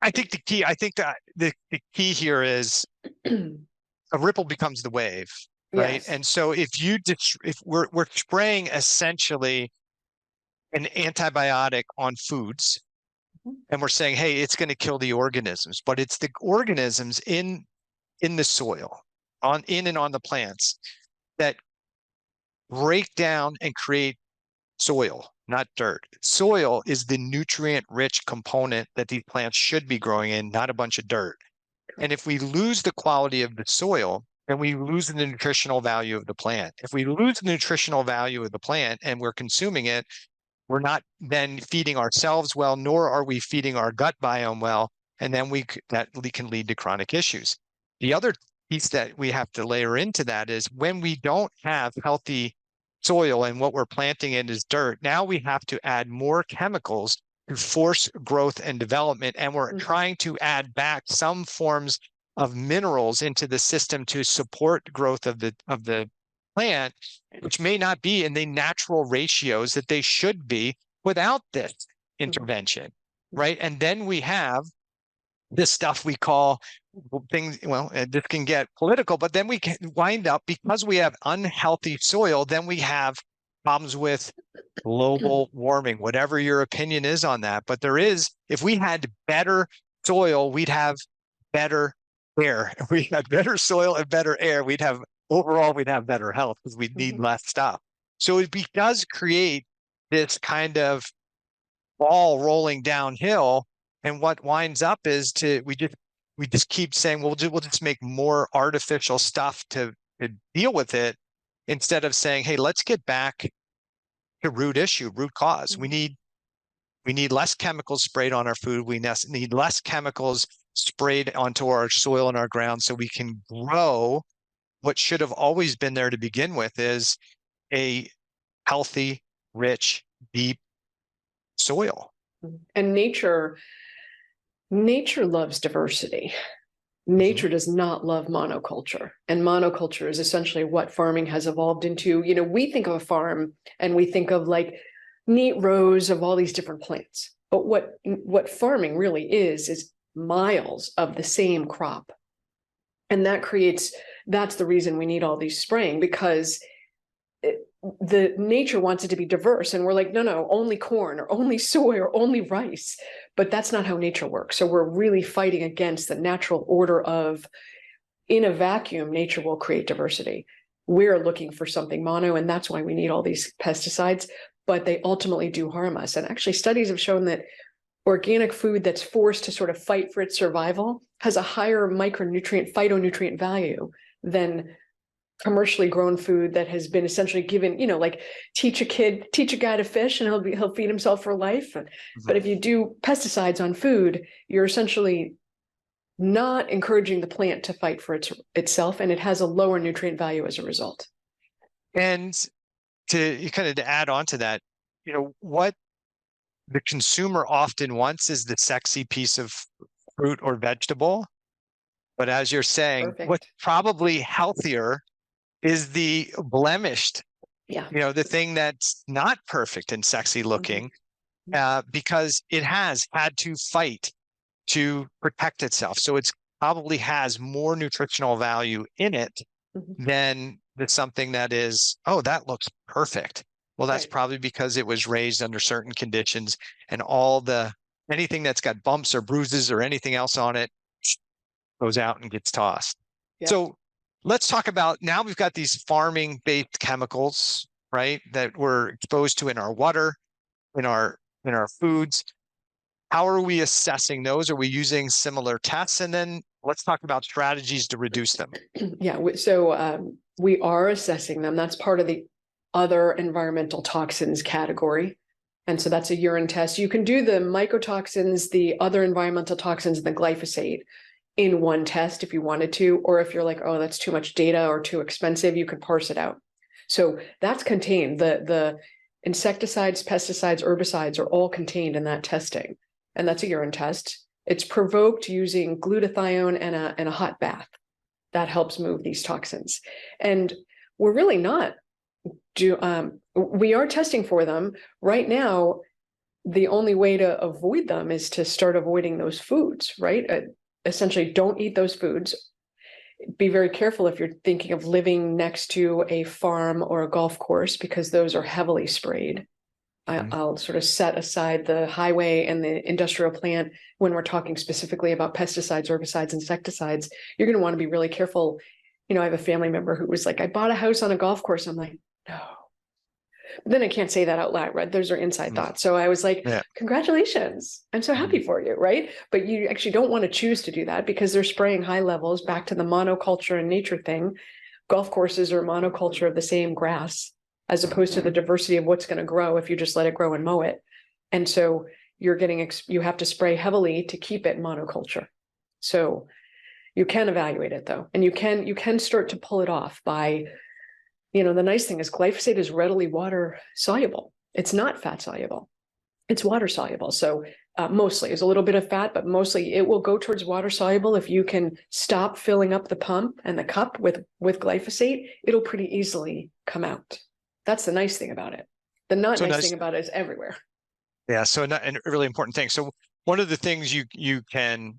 I think the key here is a ripple becomes the wave, right? Yes. And so if we're spraying essentially an antibiotic on foods, and we're saying, hey, it's going to kill the organisms, but it's the organisms in the soil, in and on the plants that break down and create soil, not dirt. Soil is the nutrient-rich component that these plants should be growing in, not a bunch of dirt. And if we lose the quality of the soil, then we lose the nutritional value of the plant. If we lose the nutritional value of the plant and we're consuming it, we're not then feeding ourselves well, nor are we feeding our gut biome well, and then that can lead to chronic issues. The other piece that we have to layer into that is when we don't have healthy soil and what we're planting in is dirt, now we have to add more chemicals to force growth and development, and we're trying to add back some forms of minerals into the system to support growth of the plant, which may not be in the natural ratios that they should be without this intervention, right? And then we have this stuff we call things, well, this can get political, but then we can wind up, because we have unhealthy soil, then we have problems with global warming, whatever your opinion is on that. But if we had better soil, we'd have better air. If we had better soil and better air, overall, we'd have better health because we'd need less stuff. So it does create this kind of ball rolling downhill. And what winds up is we just keep saying, we'll just make more artificial stuff to deal with it, instead of saying, hey, let's get back to root cause. We need less chemicals sprayed on our food. We need less chemicals sprayed onto our soil and our ground so we can grow what should have always been there to begin with, is a healthy, rich, deep soil. And nature loves diversity. Nature does not love monoculture. And monoculture is essentially what farming has evolved into. You know, we think of a farm and we think of like neat rows of all these different plants. But what farming really is miles of the same crop. And that's the reason we need all these spraying, because the nature wants it to be diverse. And we're like, no, only corn or only soy or only rice. But that's not how nature works. So we're really fighting against the natural order of, in a vacuum, nature will create diversity. We're looking for something mono, and that's why we need all these pesticides, but they ultimately do harm us. And actually studies have shown that organic food that's forced to sort of fight for its survival has a higher micronutrient, phytonutrient value than commercially grown food that has been essentially given, you know, like teach a guy to fish and he'll feed himself for life. But if you do pesticides on food, you're essentially not encouraging the plant to fight for itself, and it has a lower nutrient value as a result. And to add on to that, you know, what the consumer often wants is the sexy piece of fruit or vegetable. But as you're saying, what's probably healthier is the blemished, you know, the thing that's not perfect and sexy looking, because it has had to fight to protect itself. So it's probably has more nutritional value in it Mhm. than something that is, oh, that looks perfect. Well, that's Right. probably because it was raised under certain conditions, and anything that's got bumps or bruises or anything else on it goes out and gets tossed. Yep. So let's talk about, now we've got these farming based chemicals, right, that we're exposed to in our water, in our foods. How are we assessing those? Are we using similar tests? And then let's talk about strategies to reduce them. Yeah. So we are assessing them. That's part of the other environmental toxins category. And so that's a urine test. You can do the mycotoxins, the other environmental toxins, and the glyphosate in one test if you wanted to, or if you're like, oh, that's too much data or too expensive, you could parse it out. So that's contained. The insecticides, pesticides, herbicides are all contained in that testing. And that's a urine test. It's provoked using glutathione and a hot bath. That helps move these toxins. And we're really not we are testing for them right now. The only way to avoid them is to start avoiding those foods, right? Essentially, don't eat those foods. Be very careful if you're thinking of living next to a farm or a golf course, because those are heavily sprayed. I'll sort of set aside the highway and the industrial plant when we're talking specifically about pesticides, herbicides, insecticides. You're going to want to be really careful. I have a family member who was like, I bought a house on a golf course. I'm like, no. But then I can't say that out loud, right? Those are inside thoughts. So I was like, Yeah. Congratulations. I'm so happy for you, right? But you actually don't want to choose to do that because they're spraying high levels. Back to the monoculture and nature thing. Golf courses are monoculture of the same grass, as opposed to the diversity of what's going to grow if you just let it grow and mow it. And so you have to spray heavily to keep it monoculture. So you can evaluate it though. And you can start to pull it off by, the nice thing is glyphosate is readily water soluble. It's not fat soluble. It's water soluble. So mostly is a little bit of fat, but mostly it will go towards water soluble. If you can stop filling up the pump and the cup with glyphosate, it'll pretty easily come out. That's the nice thing about it. The not nice thing about it is everywhere. Yeah. So a really important thing. So one of the things you can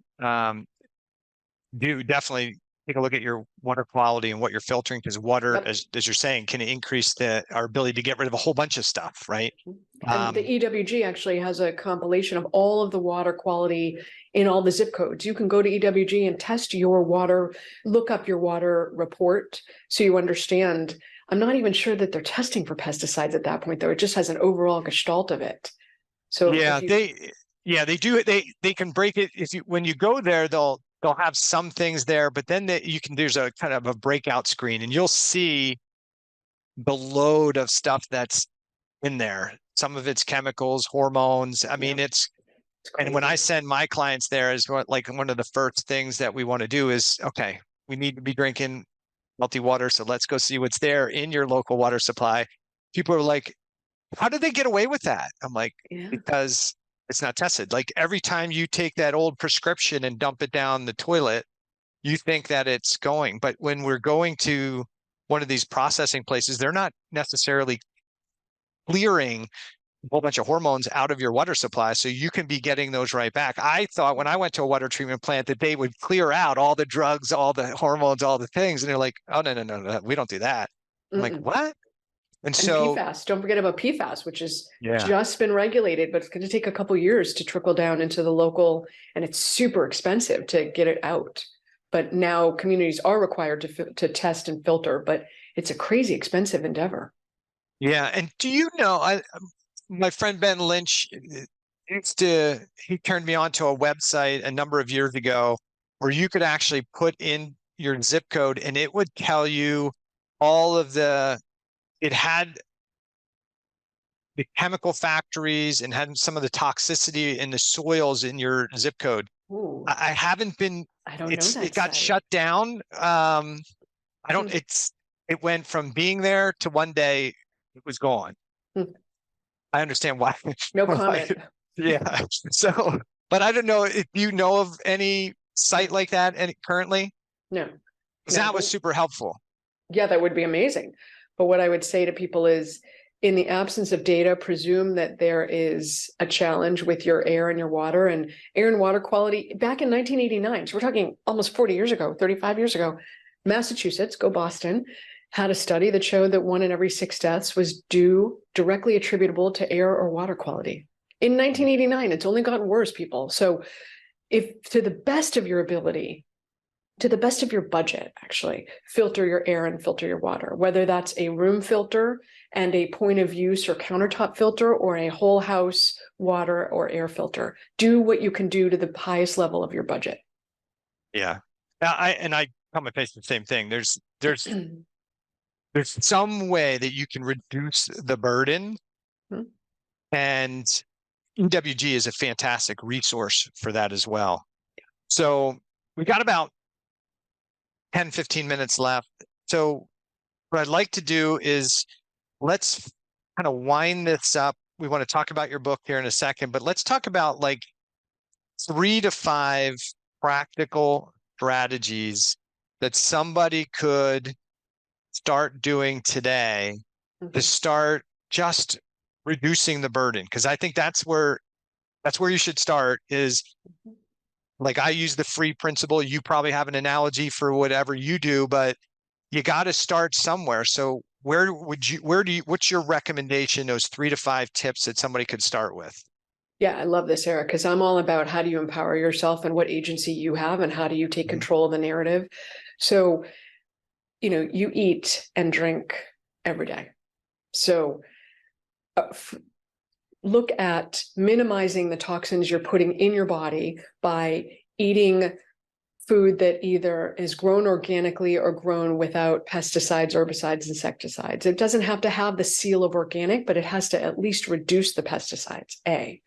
do, definitely take a look at your water quality and what you're filtering, because water, Yep. as you're saying, can increase our ability to get rid of a whole bunch of stuff, right? And the EWG actually has a compilation of all of the water quality in all the zip codes. You can go to EWG and test your water, look up your water report so you understand. I'm not even sure that they're testing for pesticides at that point, though. It just has an overall gestalt of it. So yeah, they do it. They can break it when you go there. They'll have some things there, but then there's a kind of a breakout screen, and you'll see the load of stuff that's in there. Some of it's chemicals, hormones. I mean, and when I send my clients there, is like one of the first things that we want to do is, okay, we need to be drinking healthy water. So let's go see what's there in your local water supply. People are like, how did they get away with that? I'm like, because it's not tested. Like every time you take that old prescription and dump it down the toilet, you think that it's going. But when we're going to one of these processing places, they're not necessarily clearing a whole bunch of hormones out of your water supply. So you can be getting those right back. I thought when I went to a water treatment plant that they would clear out all the drugs, all the hormones, all the things. And they're like, oh, no, we don't do that. I'm like, what? And so PFAS, don't forget about PFAS, which has just been regulated, but it's going to take a couple of years to trickle down into the local, and it's super expensive to get it out. But now communities are required to test and filter, but it's a crazy expensive endeavor. Yeah. And do you know, my friend Ben Lynch he turned me on to a website a number of years ago where you could actually put in your zip code and it would tell you all of it had the chemical factories and had some of the toxicity in the soils in your zip code. Ooh. I haven't been, I don't know that it got site. shut down. It went from being there to one day it was gone. I understand why. No comment. Yeah. So, but I don't know if you know of any site like that currently. No. That was super helpful. Yeah, that would be amazing. But what I would say to people is in the absence of data, presume that there is a challenge with your air and your water, and air and water quality back in 1989. So we're talking almost 40 years ago, 35 years ago, Massachusetts, go Boston, had a study that showed that 1 in every 6 deaths was directly attributable to air or water quality. In 1989, it's only gotten worse, people. So if to the best of your ability, to the best of your budget, actually, filter your air and filter your water, whether that's a room filter and a point of use or countertop filter, or a whole house water or air filter. Do what you can do to the highest level of your budget. Yeah. I tell my patients the same thing. There's some way that you can reduce the burden, and EWG is a fantastic resource for that as well. So we got about 10, 15 minutes left. So what I'd like to do is let's kind of wind this up. We want to talk about your book here in a second, but let's talk about like 3 to 5 practical strategies that somebody could start doing today to start just reducing the burden. Because I think that's where you should start is, like, I use the free principle. You probably have an analogy for whatever you do, but you got to start somewhere. So what's your recommendation, those 3 to 5 tips that somebody could start with? Yeah, I love this, Eric, because I'm all about how do you empower yourself and what agency you have and how do you take control of the narrative. So, you eat and drink every day. So look at minimizing the toxins you're putting in your body by eating food that either is grown organically or grown without pesticides, herbicides, insecticides. It doesn't have to have the seal of organic, but it has to at least reduce the pesticides, A.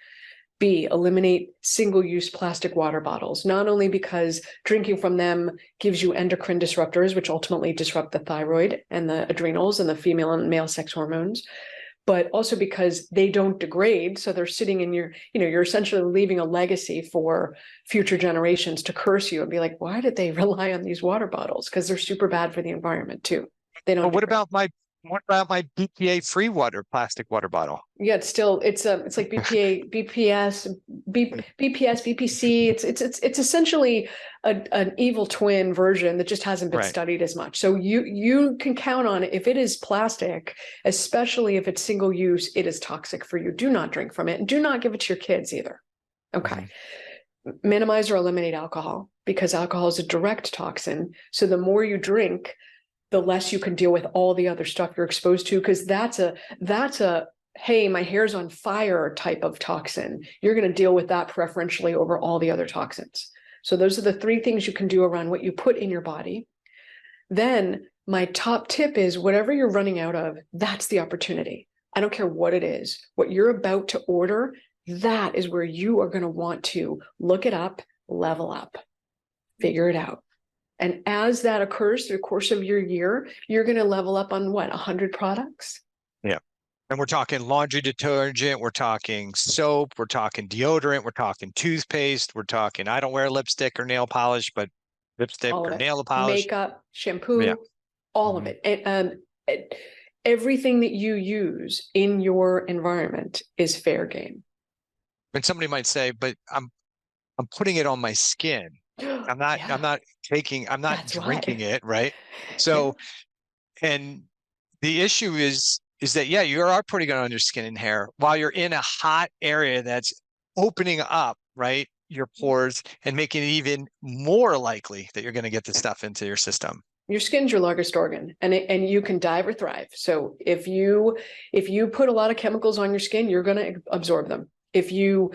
B, eliminate single-use plastic water bottles, not only because drinking from them gives you endocrine disruptors, which ultimately disrupt the thyroid and the adrenals and the female and male sex hormones, but also because they don't degrade. So they're sitting in you're essentially leaving a legacy for future generations to curse you and be like, why did they rely on these water bottles? Because they're super bad for the environment too. They don't. What about my BPA free plastic water bottle? Yeah, it's like BPA, BPS, BPC. It's essentially an evil twin version that just hasn't been studied as much. So you can count on it. If it is plastic, especially if it's single use, it is toxic for you. Do not drink from it, and do not give it to your kids either. Okay. Minimize or eliminate alcohol, because alcohol is a direct toxin. So the more you drink, the less you can deal with all the other stuff you're exposed to, because that's a hey, my hair's on fire type of toxin. You're going to deal with that preferentially over all the other toxins. So those are the 3 things you can do around what you put in your body. Then my top tip is, whatever you're running out of, that's the opportunity. I don't care what it is, what you're about to order, that is where you are going to want to look it up, level up, figure it out. And as that occurs through the course of your year, you're going to level up on 100 products? Yeah. And we're talking laundry detergent, we're talking soap, we're talking deodorant, we're talking toothpaste, we're talking, I don't wear lipstick or nail polish, but lipstick or nail polish. Makeup, shampoo, all of it. And everything that you use in your environment is fair game. And somebody might say, but I'm putting it on my skin. I'm not drinking it, right? So, and the issue is that, you are putting it on your skin and hair while you're in a hot area that's opening up, right, your pores and making it even more likely that you're going to get the stuff into your system. Your skin's your largest organ, and you can dive or thrive. So if you put a lot of chemicals on your skin, you're going to absorb them. If you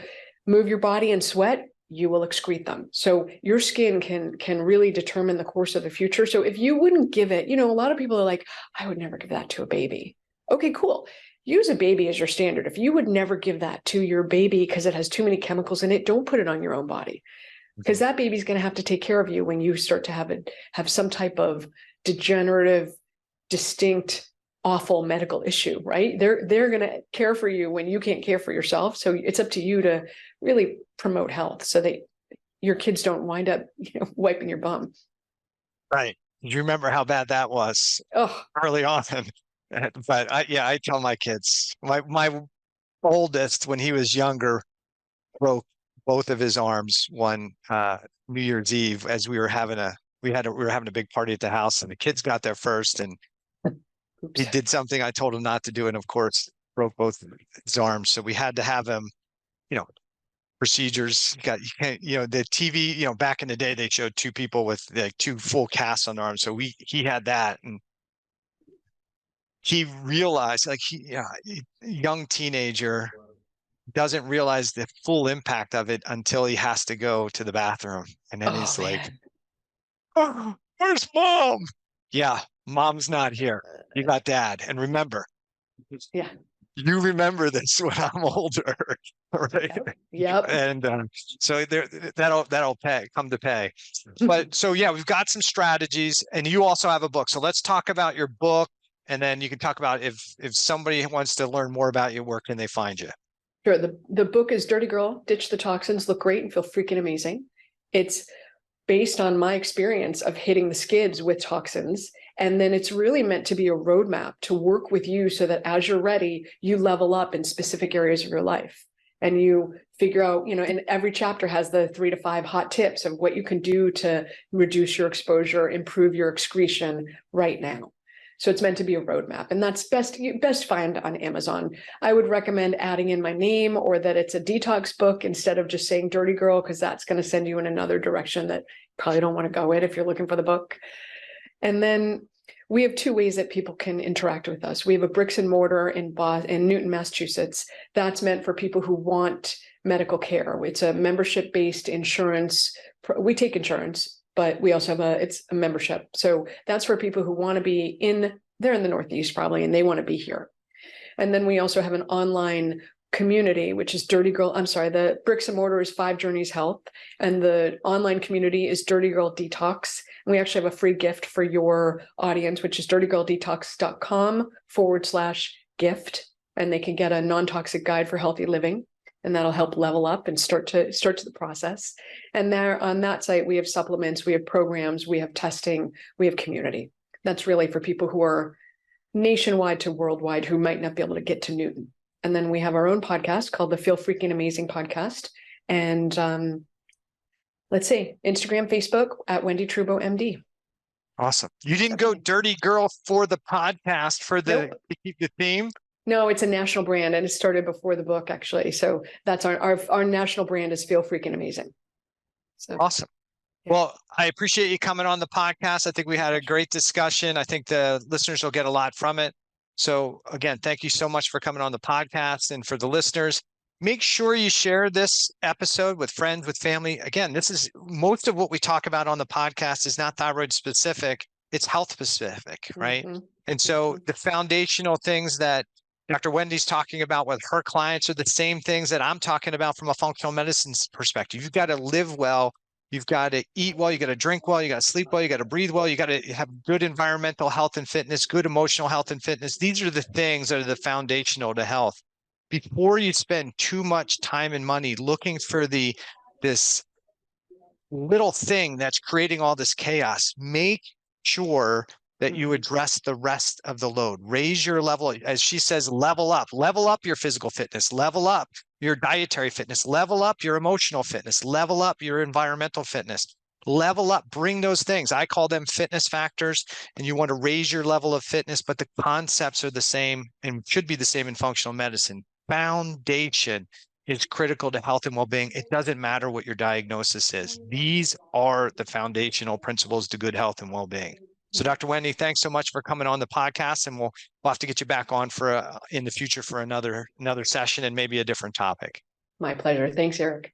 move your body and sweat, you will excrete them. So your skin can really determine the course of the future. So if you wouldn't give it, a lot of people are like, I would never give that to a baby. Okay, cool. Use a baby as your standard. If you would never give that to your baby because it has too many chemicals in it, don't put it on your own body, because that baby's going to have to take care of you when you start to have some type of degenerative, distinct, awful medical issue, right? They're going to care for you when you can't care for yourself. So it's up to you to really promote health so that your kids don't wind up, wiping your bum. Right. Do you remember how bad that was early on? But I tell my kids, my oldest, when he was younger, broke both of his arms one New Year's Eve as we were having a big party at the house, and the kids got there first, and he Oops. did something I told him not to do, and of course broke both his arms. So we had to have him, you know, procedures. You can't, the TV, back in the day they showed two people with like two full casts on their arms. So he had that, and he realized, like, young teenager doesn't realize the full impact of it until he has to go to the bathroom, and then Oh he's like, man. "Oh, where's mom?" Yeah, mom's not here. You got dad. And remember, Yeah. you remember this when I'm older, right? Yep. Yep. And so there, that'll come to pay. But so yeah, we've got some strategies, and you also have a book. So let's talk about your book, and then you can talk about if somebody wants to learn more about your work, can they find you? Sure. The book is Dirty Girl, Ditch the Toxins, Look Great and Feel Freaking Amazing. It's based on my experience of hitting the skids with toxins. And then it's really meant to be a roadmap to work with you so that as you're ready, you level up in specific areas of your life. And you figure out, and every chapter has the 3 to 5 hot tips of what you can do to reduce your exposure, improve your excretion right now. So it's meant to be a roadmap, and that's best find on Amazon. I would recommend adding in my name, or that it's a detox book instead of just saying Dirty Girl, because that's going to send you in another direction that you probably don't want to go in if you're looking for the book. And then we have 2 ways that people can interact with us. We have a bricks and mortar in Newton, Massachusetts. That's meant for people who want medical care. It's a membership-based insurance. We take insurance, but we also have it's a membership. So that's for people who want to be they're in the Northeast probably, and they want to be here. And then we also have an online community, which is the bricks and mortar is 5 Journeys Health, and the online community is Dirty Girl Detox. And we actually have a free gift for your audience, which is dirtygirldetox.com/gift. And they can get a non-toxic guide for healthy living. And that'll help level up and start to the process. And there on that site, we have supplements, we have programs, we have testing, we have community. That's really for people who are nationwide to worldwide who might not be able to get to Newton. And then we have our own podcast called the Feel Freaking Amazing Podcast. And let's see, Instagram, Facebook at Wendie Trubow, MD. Awesome. You didn't go Dirty Girl for the podcast Nope. to keep the theme? No, it's a national brand, and it started before the book, actually. So that's our national brand is Feel Freaking Amazing. So awesome. Yeah. Well, I appreciate you coming on the podcast. I think we had a great discussion. I think the listeners will get a lot from it. So again, thank you so much for coming on the podcast. And for the listeners, make sure you share this episode with friends, with family. Again, this is most of what we talk about on the podcast is not thyroid specific. It's health specific, right? Mm-hmm. And so the foundational things that Dr. Wendie's talking about with her clients are the same things that I'm talking about from a functional medicine perspective. You've got to live well. You've got to eat well. You got to drink well. You got to sleep well. You got to breathe well. You got to have good environmental health and fitness, good emotional health and fitness. These are the things that are the foundational to health. Before you spend too much time and money looking for this little thing that's creating all this chaos, make sure that you address the rest of the load. Raise your level, as she says, level up your physical fitness, level up your dietary fitness, level up your emotional fitness, level up your environmental fitness, level up, bring those things. I call them fitness factors, and you want to raise your level of fitness, but the concepts are the same and should be the same in functional medicine. Foundation is critical to health and well-being. It doesn't matter what your diagnosis is. These are the foundational principles to good health and well-being. So Dr. Wendie, thanks so much for coming on the podcast, and we'll have to get you back on in the future for another session and maybe a different topic. My pleasure. Thanks, Eric.